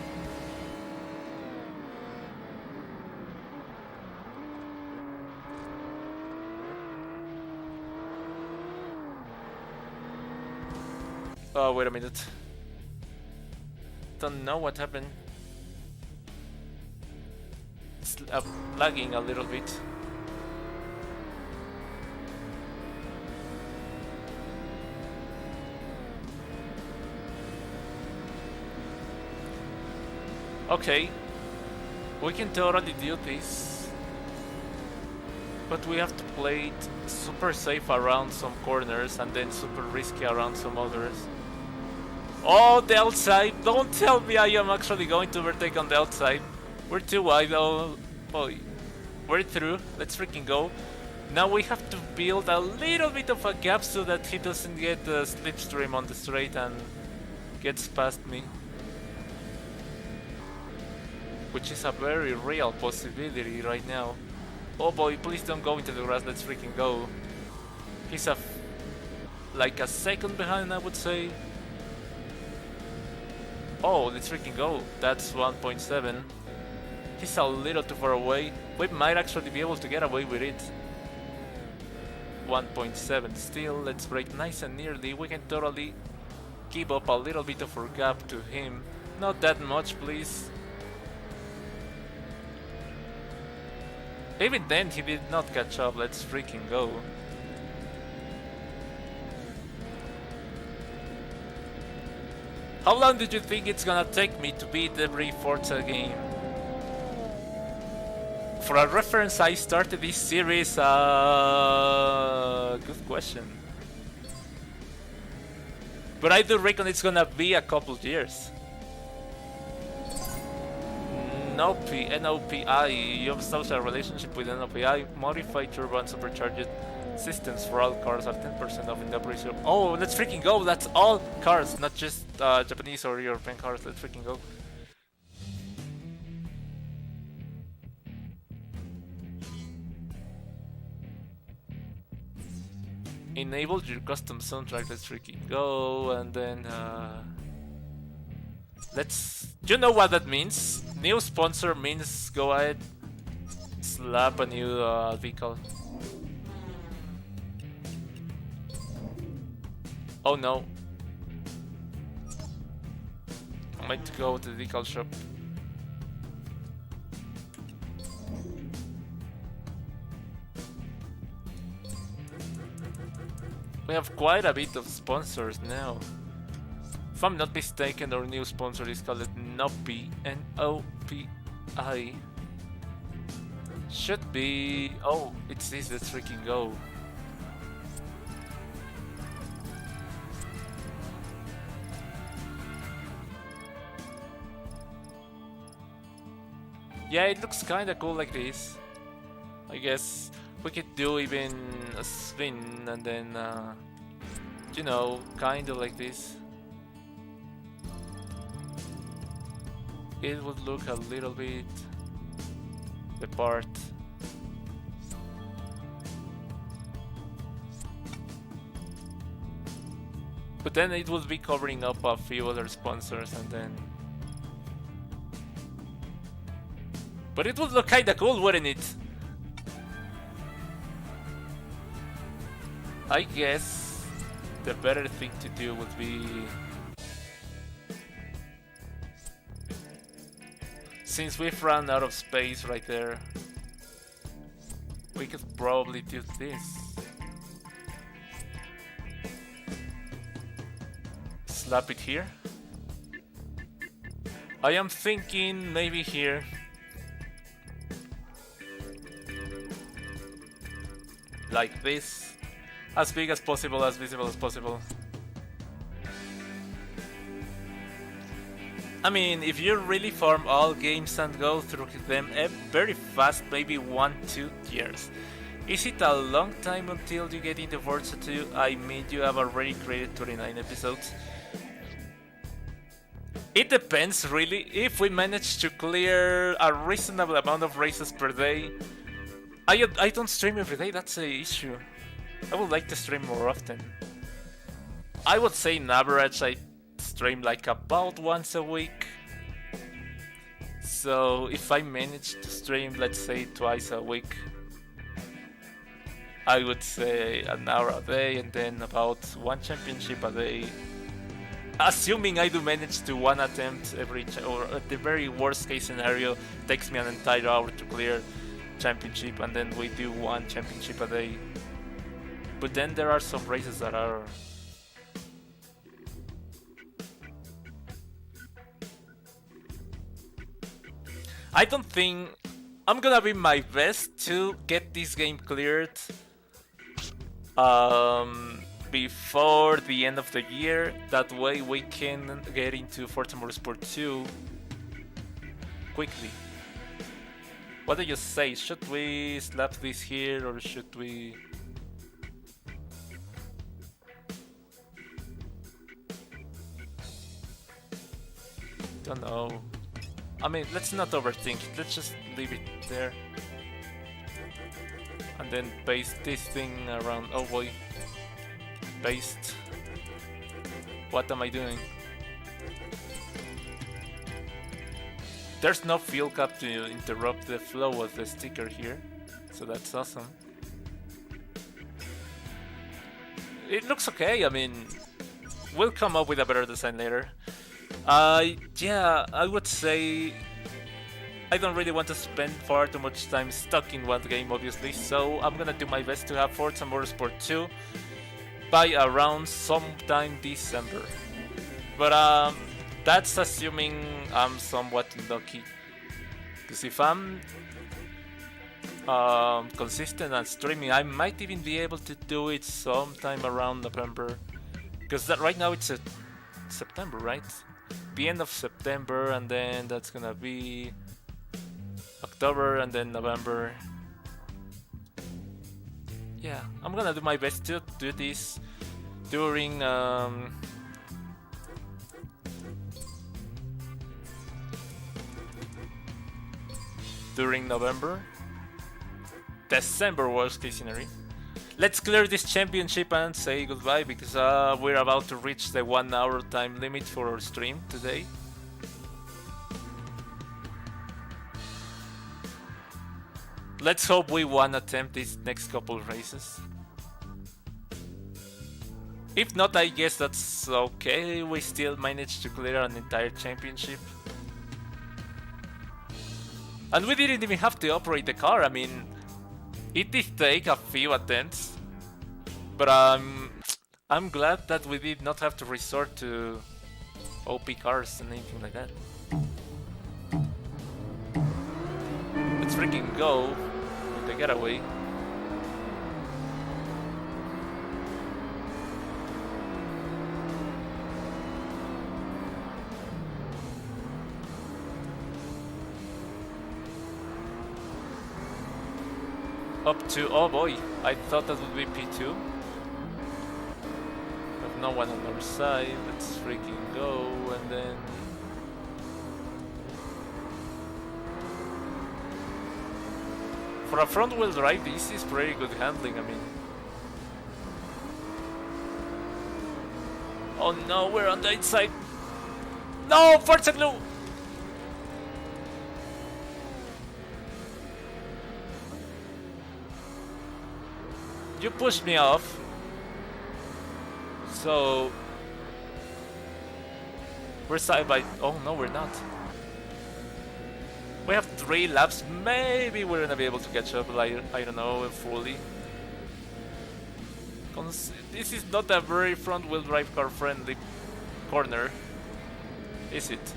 Oh, wait a minute. Don't know what happened. It's lagging a little bit. Okay, we can totally do this, but we have to play it super safe around some corners and then super risky around some others. Oh, the outside! Don't tell me I am actually going to overtake on the outside. We're too wide, oh boy. We're through, let's freaking go. Now we have to build a little bit of a gap so that he doesn't get the slipstream on the straight and gets past me. Which is a very real possibility right now. Oh boy, please don't go into the grass, let's freaking go. He's like a second behind, I would say. Oh, let's freaking go. That's 1.7. He's a little too far away. We might actually be able to get away with it. 1.7 still, let's brake nice and nearly. We can totally give up a little bit of our gap to him. Not that much, please. Even then, he did not catch up. Let's freaking go. How long did you think it's gonna take me to beat every Forza game? For a reference, I started this series, good question. But I do reckon it's gonna be a couple years. NOPI, you have established a relationship with NOPI, modified turbo and supercharged systems for all cars are 10% off in the operation. Oh, let's freaking go, that's all cars, not just Japanese or European cars, let's freaking go. Enable your custom soundtrack, let's freaking go, and then let's... You know what that means? New sponsor means go ahead, slap a new vehicle. Oh no. I might go to the vehicle shop. We have quite a bit of sponsors now. If I'm not mistaken, our new sponsor is called NOPI, N-O-P-I. Should be... Oh, it's this, let's freaking go. Yeah, it looks kinda cool like this. I guess we could do even a spin and then, you know, kinda like this. It would look a little bit the part. But then it would be covering up a few other sponsors and then... But it would look kinda cool, wouldn't it? I guess the better thing to do would be... Since we've run out of space right there, we could probably do this. Slap it here. I am thinking maybe here. Like this. As big as possible, as visible as possible. I mean, if you really farm all games and go through them very fast, maybe 1-2 years. Is it a long time until you get into Forza 2? I mean, you have already created 29 episodes. It depends, really. If we manage to clear a reasonable amount of races per day. I don't stream every day, that's the issue. I would like to stream more often. I would say in average I stream like about once a week. So if I manage to stream, let's say twice a week, I would say an hour a day and then about one championship a day. Assuming I do manage to one attempt every, or at the very worst case scenario, takes me an entire hour to clear championship and then we do one championship a day. But then there are some races that are... I don't think... I'm gonna be my best to get this game cleared before the end of the year. That way we can get into Forza Motorsport 2 quickly. What do you say? Should we slap this here or should we... Don't know. I mean, let's not overthink it. Let's just leave it there. And then paste this thing around. Oh boy. Paste. What am I doing? There's no fuel cap to interrupt the flow of the sticker here. So that's awesome. It looks okay. I mean, we'll come up with a better design later. Yeah, I would say I don't really want to spend far too much time stuck in one game, obviously, so I'm gonna do my best to have Forza Motorsport 2 by around sometime December. But that's assuming I'm somewhat lucky, because if I'm consistent and streaming, I might even be able to do it sometime around November, because right now it's September, right? The end of September, and then that's gonna be October and then November. Yeah, I'm gonna do my best to do this during November. December worst case scenario. Let's clear this championship and say goodbye, because we're about to reach the 1 hour time limit for our stream today. Let's hope we won attempt these next couple races. If not, I guess that's okay. We still managed to clear an entire championship. And we didn't even have to operate the car. I mean, it did take a few attempts, but I'm glad that we did not have to resort to OP cars and anything like that. Let's freaking go. the getaway. Up to, oh boy, I thought that would be P2. Have no one on our side, let's freaking go, and then... For a front wheel drive, this is pretty good handling, I mean. Oh no, we're on the inside. No, Forza glue! You pushed me off. So... We're side by... Oh no, we're not. We have 3 laps, maybe we're gonna be able to catch up, like, I don't know, fully. This is not a very front-wheel drive car friendly corner, is it?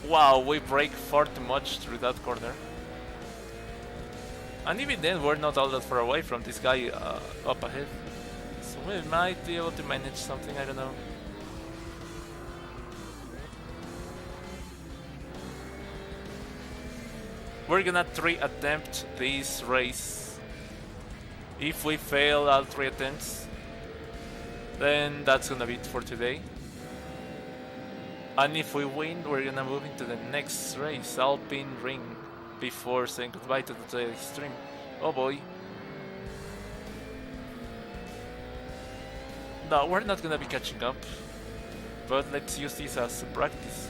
Wow, we brake far too much through that corner. And even then, we're not all that far away from this guy up ahead. So we might be able to manage something, I don't know. We're gonna 3-attempt this race. If we fail all 3 attempts, then that's gonna be it for today. And if we win, we're gonna move into the next race, Alpine Ring, before saying goodbye to today's stream. Oh boy. No, we're not gonna be catching up, but let's use this as practice.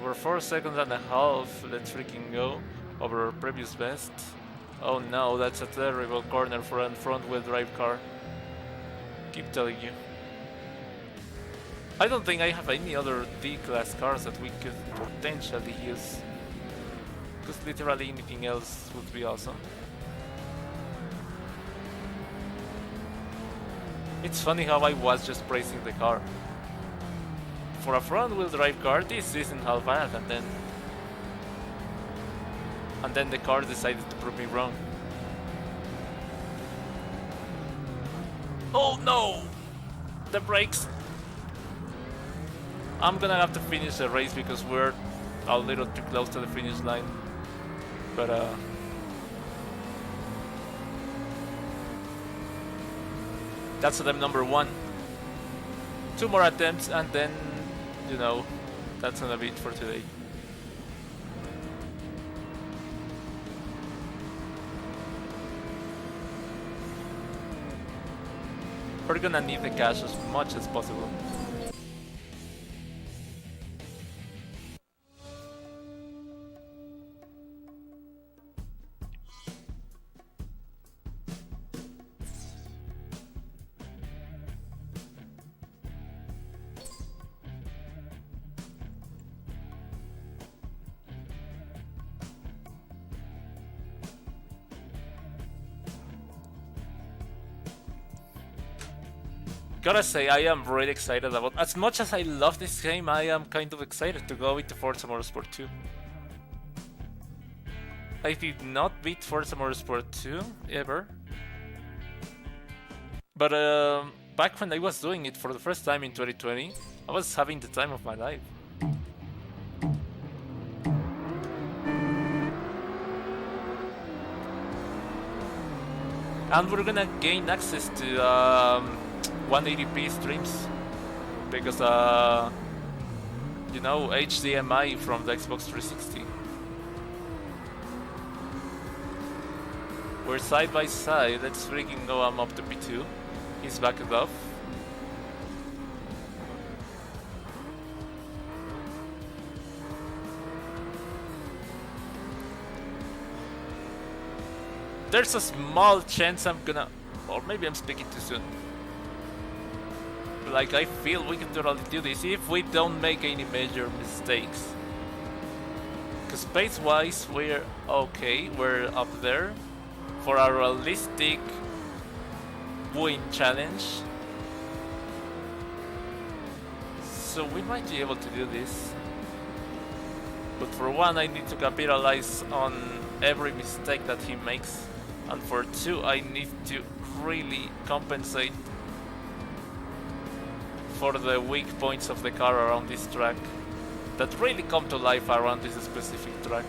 Over 4 seconds and a half, let's freaking go, over our previous best. Oh no, that's a terrible corner for a front-wheel drive car. Keep telling you. I don't think I have any other D-class cars that we could potentially use. Because literally anything else would be awesome. It's funny how I was just praising the car. For a front-wheel drive car, this isn't half bad, and then the car decided to prove me wrong. Oh no! The brakes! I'm gonna have to finish the race because we're a little too close to the finish line. But that's attempt number 1. 2 more attempts and then, you know, that's gonna be it for today. We're gonna need the cash as much as possible. Gotta say, I am really excited about... As much as I love this game, I am kind of excited to go into Forza Motorsport 2. I did not beat Forza Motorsport 2, ever. But back when I was doing it for the first time in 2020, I was having the time of my life. And we're gonna gain access to 180p streams because you know, HDMI from the Xbox 360. We're side by side. Let's freaking go. I'm up to P2. He's backed off. There's a small chance I'm gonna... Or maybe I'm speaking too soon. like I feel we can totally do this if we don't make any major mistakes. Because pace-wise, we're okay, we're up there. For a realistic win challenge. So we might be able to do this. But for one, I need to capitalize on every mistake that he makes. And for two, I need to really compensate for the weak points of the car around this track that really come to life around this specific track.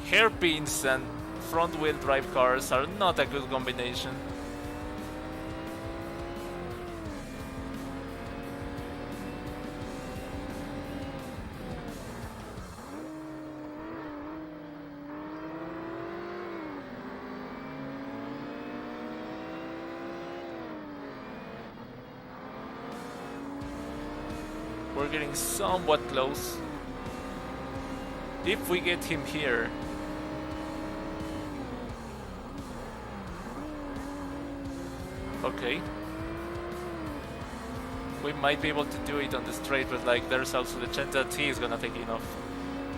Hairpins and front-wheel drive cars are not a good combination. We're getting somewhat close. If we get him here, okay, we might be able to do it on the straight, but like there's also the chance that he is gonna take it off.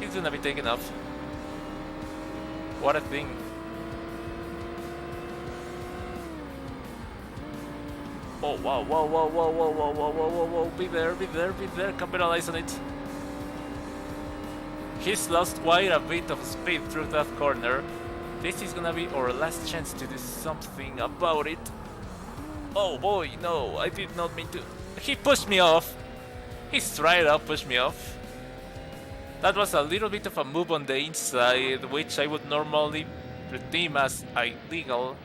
He's gonna be taken off. What a thing. Oh wow, whoa, whoa, whoa, whoa, whoa, whoa, whoa, whoa, whoa, be there, be there, be there, capitalize on it. He's lost quite a bit of speed through that corner. This is gonna be our last chance to do something about it. Oh boy, no, I did not mean to. He pushed me off. He straight up pushed me off. That was a little bit of a move on the inside, which I would normally deem as illegal.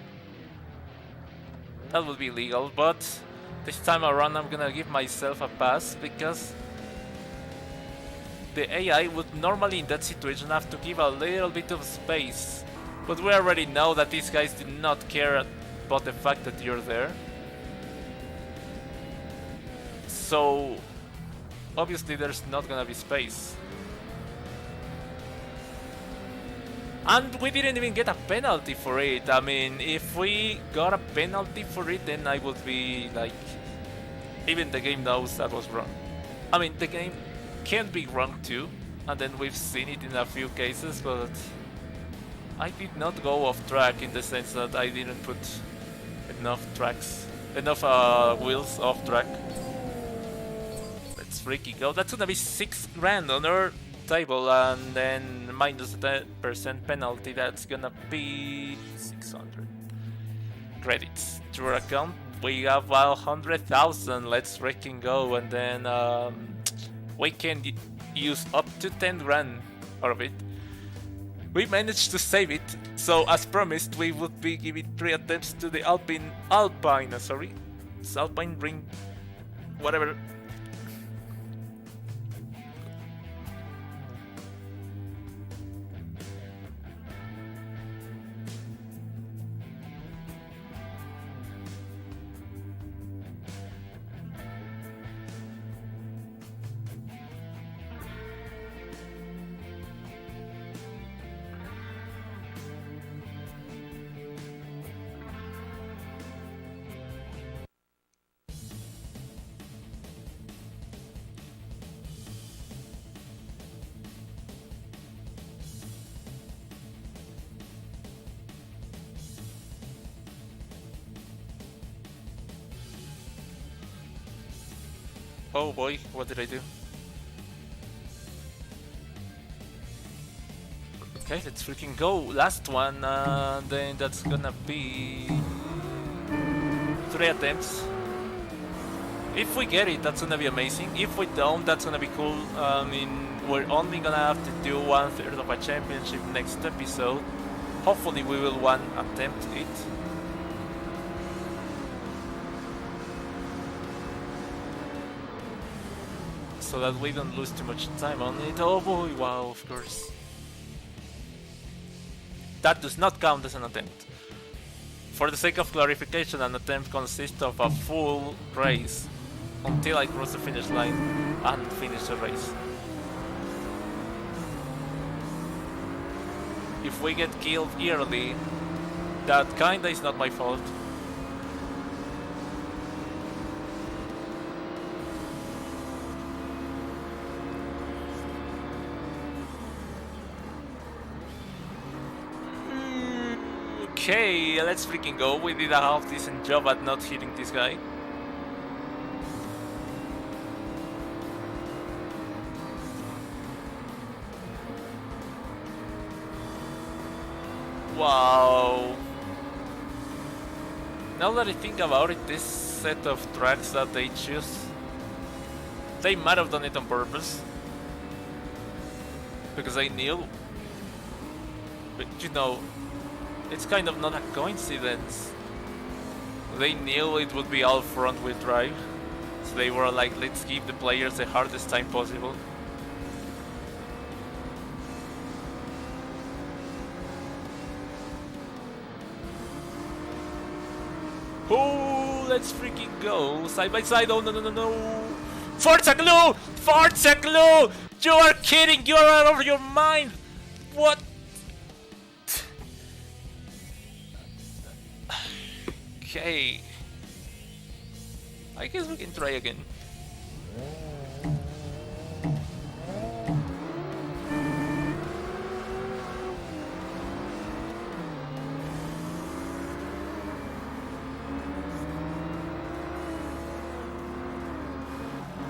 That would be legal, but this time around I'm gonna give myself a pass because the AI would normally in that situation have to give a little bit of space. But we already know that these guys do not care about the fact that you're there. So obviously there's not gonna be space. And we didn't even get a penalty for it. I mean, if we got a penalty for it, then I would be like, even the game knows that was wrong. I mean, the game can be wrong too, and then we've seen it in a few cases, but I did not go off track in the sense that I didn't put enough wheels off track. Let's freaking go. That's gonna be 6 grand on our table, and then minus 10% penalty. That's gonna be 600 credits to our account. We have 100,000. Let's freaking go, and then we can use up to 10 grand out of it. We managed to save it, so as promised, we would be giving 3 attempts to the Alpine ring, whatever. Oh boy, what did I do? Okay, let's freaking go. Last one, then that's gonna be 3 attempts. If we get it, that's gonna be amazing. If we don't, that's gonna be cool. I mean, we're only gonna have to do 1/3 of a championship next episode. Hopefully we will one attempt it. So that we don't lose too much time on it. Oh boy, wow, of course. That does not count as an attempt. For the sake of clarification, an attempt consists of a full race until I cross the finish line and finish the race. If we get killed early, that kinda is not my fault. Okay, let's freaking go. We did a half decent job at not hitting this guy. Wow. Now that I think about it, this set of tracks that they choose, they might have done it on purpose. Because they knew. But you know, it's kind of not a coincidence. They knew it would be all front wheel drive. So they were like, let's give the players the hardest time possible. Oh, let's freaking go. Side by side. Oh, no, no, no, no. Forza glue! Forza glue! You are kidding! You are out of your mind! What? Okay. I guess we can try again.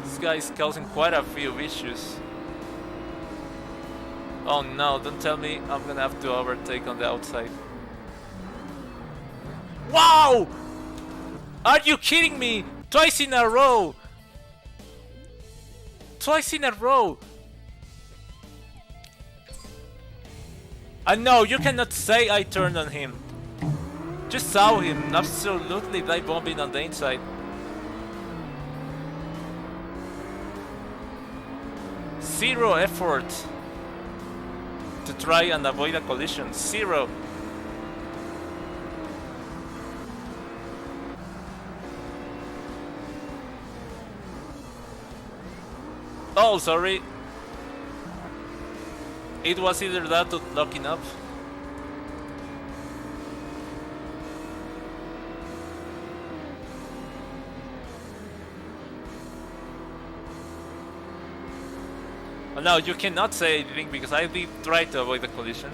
This guy is causing quite a few issues. Oh no, don't tell me I'm gonna have to overtake on the outside. Wow! Are you kidding me? Twice in a row! Twice in a row! No, you cannot say I turned on him. Just saw him absolutely dive bombing on the inside. Zero effort to try and avoid a collision. Zero. Oh, sorry. It was either that or locking up. No, you cannot say anything because I did try to avoid the collision.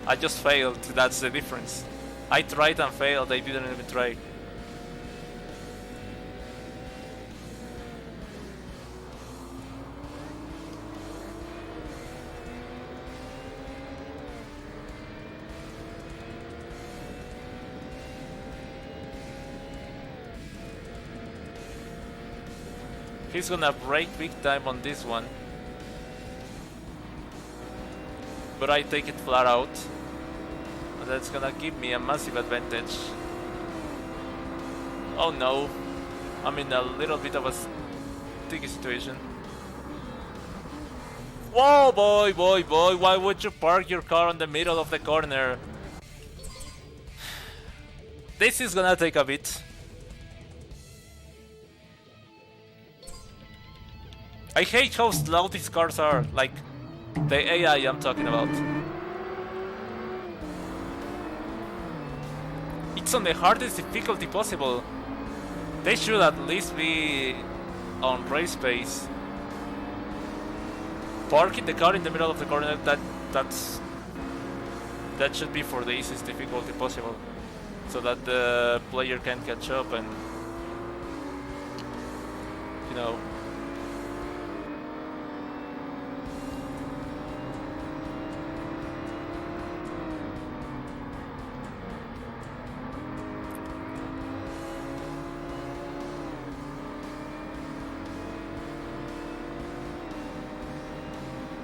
I just failed, that's the difference. I tried and failed, I didn't even try. He's gonna break big time on this one. But I take it flat out. And that's gonna give me a massive advantage. Oh no. I'm in a little bit of a sticky situation. Whoa, boy, boy, boy. Why would you park your car in the middle of the corner? This is gonna take a bit. I hate how slow these cars are. Like, the AI I'm talking about. It's on the hardest difficulty possible. They should at least be on race pace. Parking the car in the middle of the corner, that should be for the easiest difficulty possible. So that the player can catch up and, you know.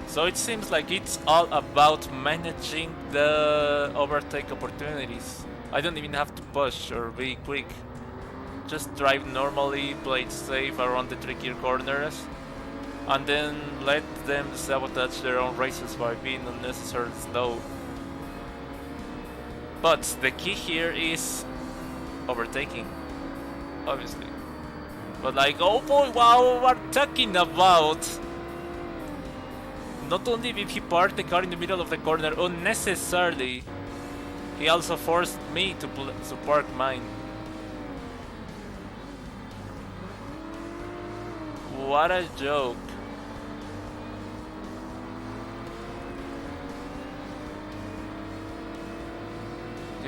So it seems like it's all about managing the overtake opportunities. I don't even have to push or be quick. Just drive normally, play it safe around the trickier corners, and then let them sabotage their own races by being unnecessarily slow. But the key here is overtaking, obviously. But like, oh boy, wow, we're talking about... Not only did he park the car in the middle of the corner unnecessarily, he also forced me to park mine. What a joke.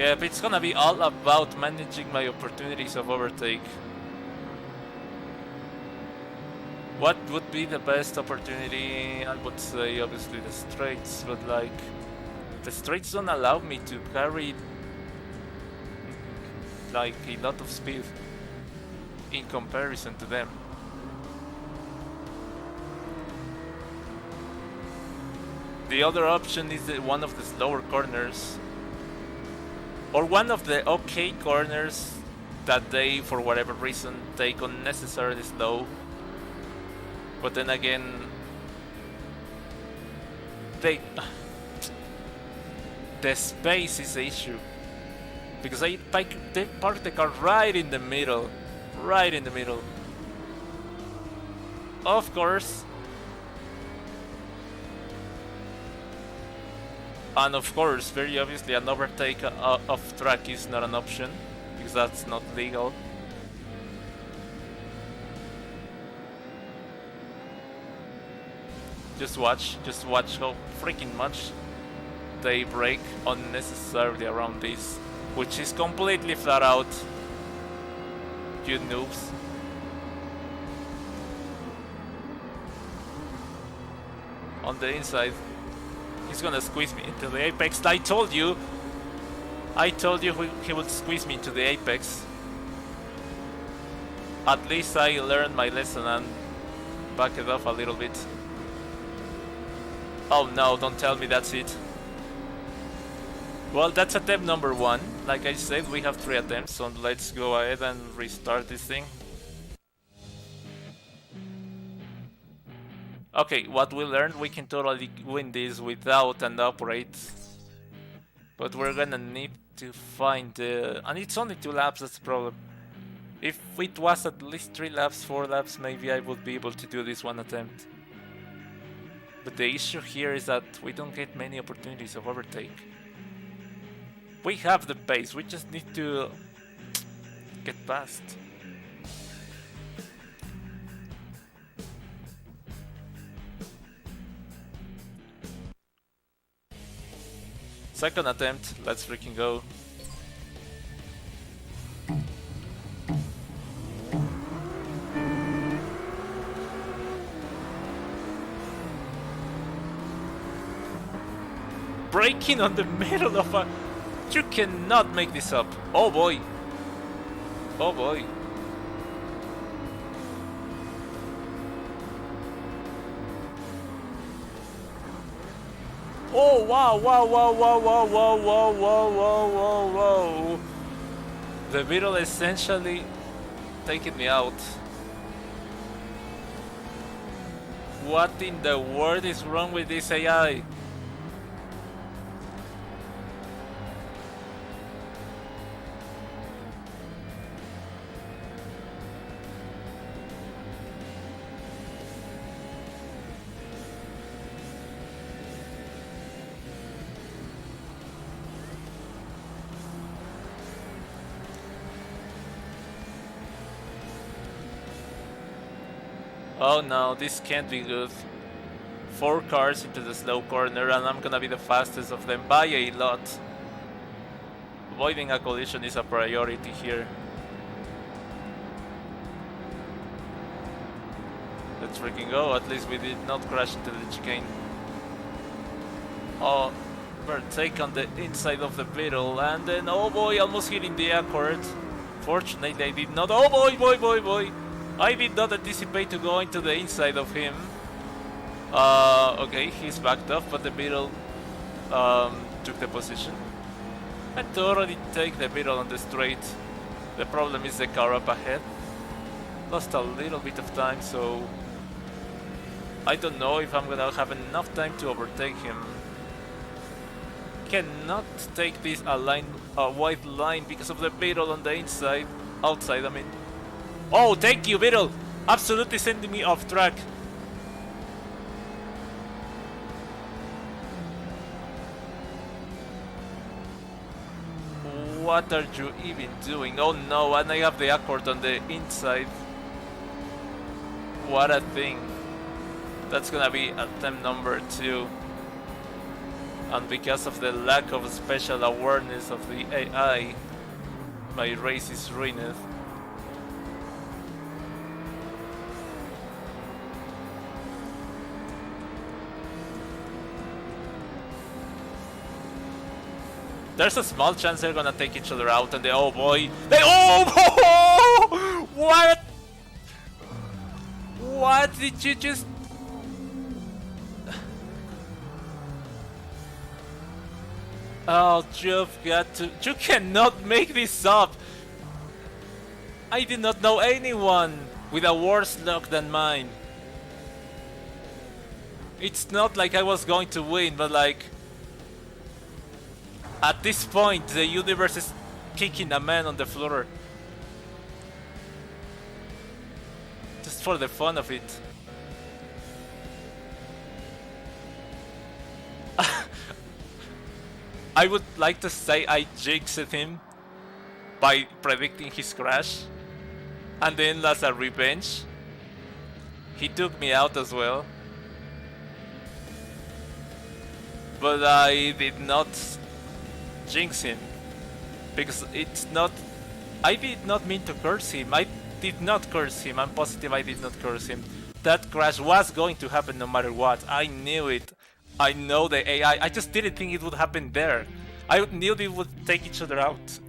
Yep, it's gonna be all about managing my opportunities of overtake. What would be the best opportunity? I would say obviously the straights, but like the straights don't allow me to carry like a lot of speed in comparison to them. The other option is one of the slower corners, or one of the okay corners that they, for whatever reason, take unnecessarily slow. But then again, the space is the issue, because they park the car right in the middle, Of course. And of course, very obviously, an overtake off track is not an option, because that's not legal. Just watch how freaking much they brake unnecessarily around this, which is completely flat out. You noobs. On the inside, he's gonna squeeze me into the apex. I told you he would squeeze me into the apex. At least I learned my lesson and back it off a little bit. Oh no, don't tell me that's it. Well, that's attempt number 1. Like I said, we have 3 attempts, so let's go ahead and restart this thing. Okay, what we learned, we can totally win this without an upright. But we're gonna need to find and it's only 2 laps, that's the problem. If it was at least 3 laps, 4 laps, maybe I would be able to do this one attempt. But the issue here is that we don't get many opportunities of overtake. We have the pace, we just need to get past. Second attempt, let's freaking go. Braking on the middle of a... You cannot make this up. Oh boy. Oh boy. Oh wow, wow, wow, wow, wow, wow, wow, wow, wow, wow, wow. The middle essentially taking me out. What in the world is wrong with this AI? Oh no, this can't be good. 4 cars into the slow corner and I'm gonna be the fastest of them by a lot. Avoiding a collision is a priority here. Let's freaking go, at least we did not crash into the chicane. Oh, overtake on the inside of the middle and then, oh boy, almost hitting the accord. Fortunately I did not, oh boy, boy, boy, boy. I did not anticipate to go into the inside of him. Okay, he's backed off, but the middle took the position. I totally take the middle on the straight. The problem is the car up ahead. Lost a little bit of time, so I don't know if I'm gonna have enough time to overtake him. Cannot take this a wide line because of the middle on the inside. Outside, I mean. Oh, thank you, middle! Absolutely sending me off track. What are you even doing? Oh no, and I have the accord on the inside. What a thing. That's gonna be attempt number 2. and because of the lack of special awareness of the AI, my race is ruined. There's a small chance they're gonna take each other out, and oh boy, what? What did you just? Oh, you've got to. You cannot make this up. I did not know anyone with a worse luck than mine. It's not like I was going to win, but like. At this point, the universe is kicking a man on the floor. Just for the fun of it. I would like to say I jinxed him by predicting his crash. And then as a revenge, he took me out as well. But I did not jinx him, because it's not. I did not mean to curse him. I did not curse him. I'm positive I did not curse him. That crash was going to happen no matter what. I knew it. I know the AI. I just didn't think it would happen there. I knew they would take each other out,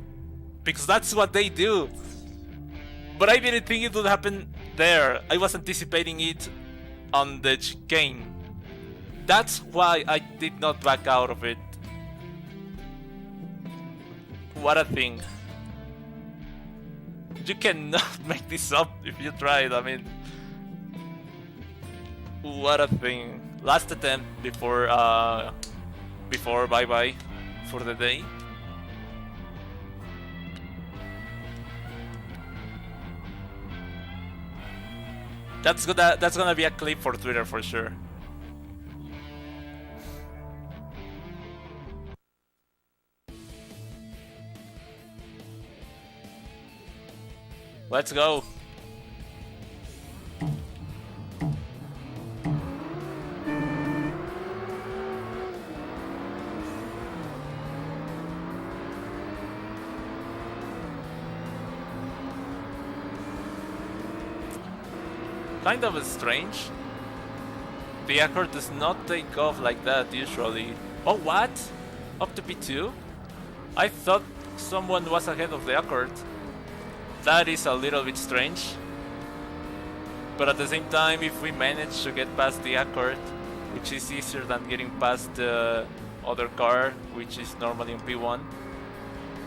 because that's what they do. But I didn't think it would happen there. I was anticipating it on the chicane. That's why I did not back out of it. What a thing. You cannot make this up if you try it, I mean. What a thing. Last attempt before bye-bye for the day. That's gonna be a clip for Twitter for sure. Let's go. Kind of strange. The Accord does not take off like that usually. Oh, what? Up to P2? I thought someone was ahead of the Accord. That is a little bit strange. But at the same time, if we manage to get past the Accord, which is easier than getting past the other car, which is normally on P1,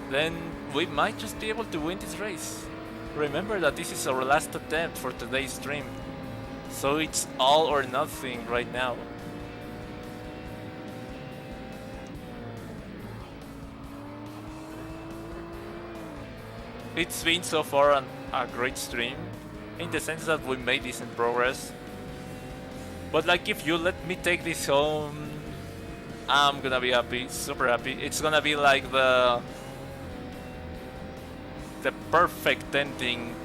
then we might just be able to win this race. Remember that this is our last attempt for today's stream, so it's all or nothing right now. It's been so far a great stream, in the sense that we made decent progress. But like, if you let me take this home, I'm gonna be happy, super happy. It's gonna be like the perfect ending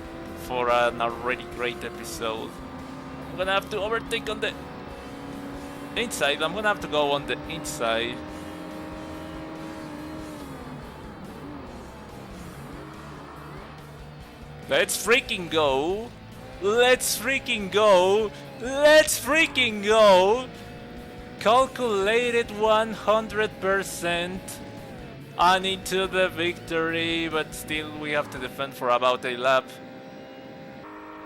for an already great episode. I'm gonna have to overtake on the inside. I'm gonna have to go on the inside. Let's freaking go! Let's freaking go! Let's freaking go! Calculated 100% and into the victory, but still we have to defend for about a lap.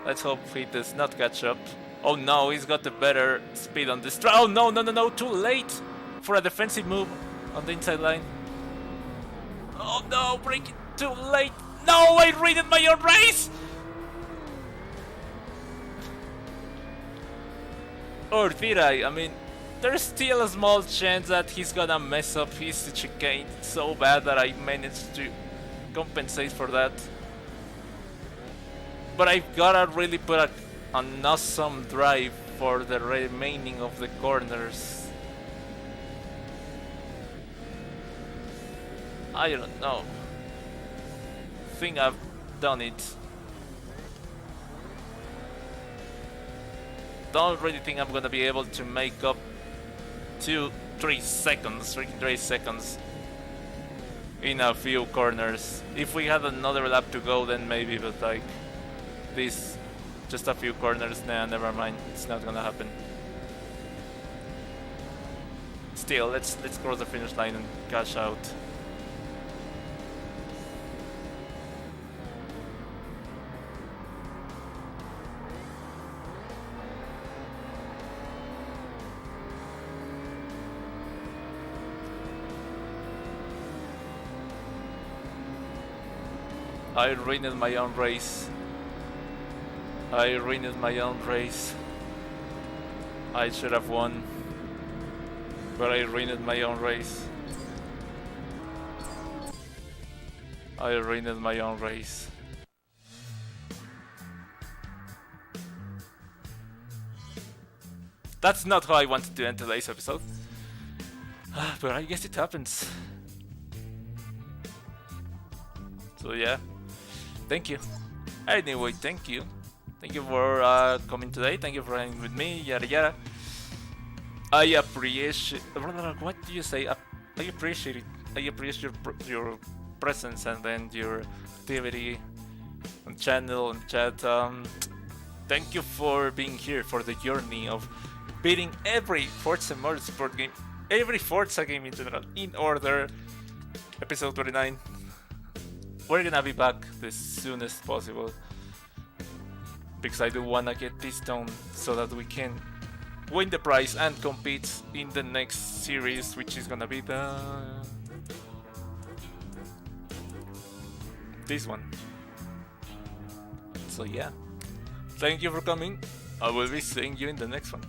Let's hope he does not catch up. Oh no, he's got a better speed on this. Oh no, no, no, no, too late for a defensive move on the inside line. Oh no, break it, too late. No, I ruined my own race! Or did I? I mean, there's still a small chance that he's gonna mess up his chicane so bad that I managed to compensate for that. But I've gotta really put an awesome drive for the remaining of the corners. I don't know. Think I've done it. Don't really think I'm gonna be able to make up to 3 seconds, freaking 3 seconds in a few corners. If we had another lap to go, then maybe, but like this, just a few corners, nah, never mind, it's not gonna happen. Still, let's cross the finish line and cash out. I ruined my own race. I ruined my own race. I should have won, but I ruined my own race. I ruined my own race. That's not how I wanted to end today's episode. But I guess it happens. So yeah, thank you. Anyway, thank you. Thank you for coming today. Thank you for hanging with me. Yada yada. I appreciate. What do you say? I appreciate it. I appreciate your presence and then your activity on channel and chat. Thank you for being here for the journey of beating every Forza Motorsport game, every Forza game in general, in order. Episode 29. We're gonna be back the soonest possible because I do wanna get this done so that we can win the prize and compete in the next series, which is gonna be this one. So yeah, thank you for coming. I will be seeing you in the next one.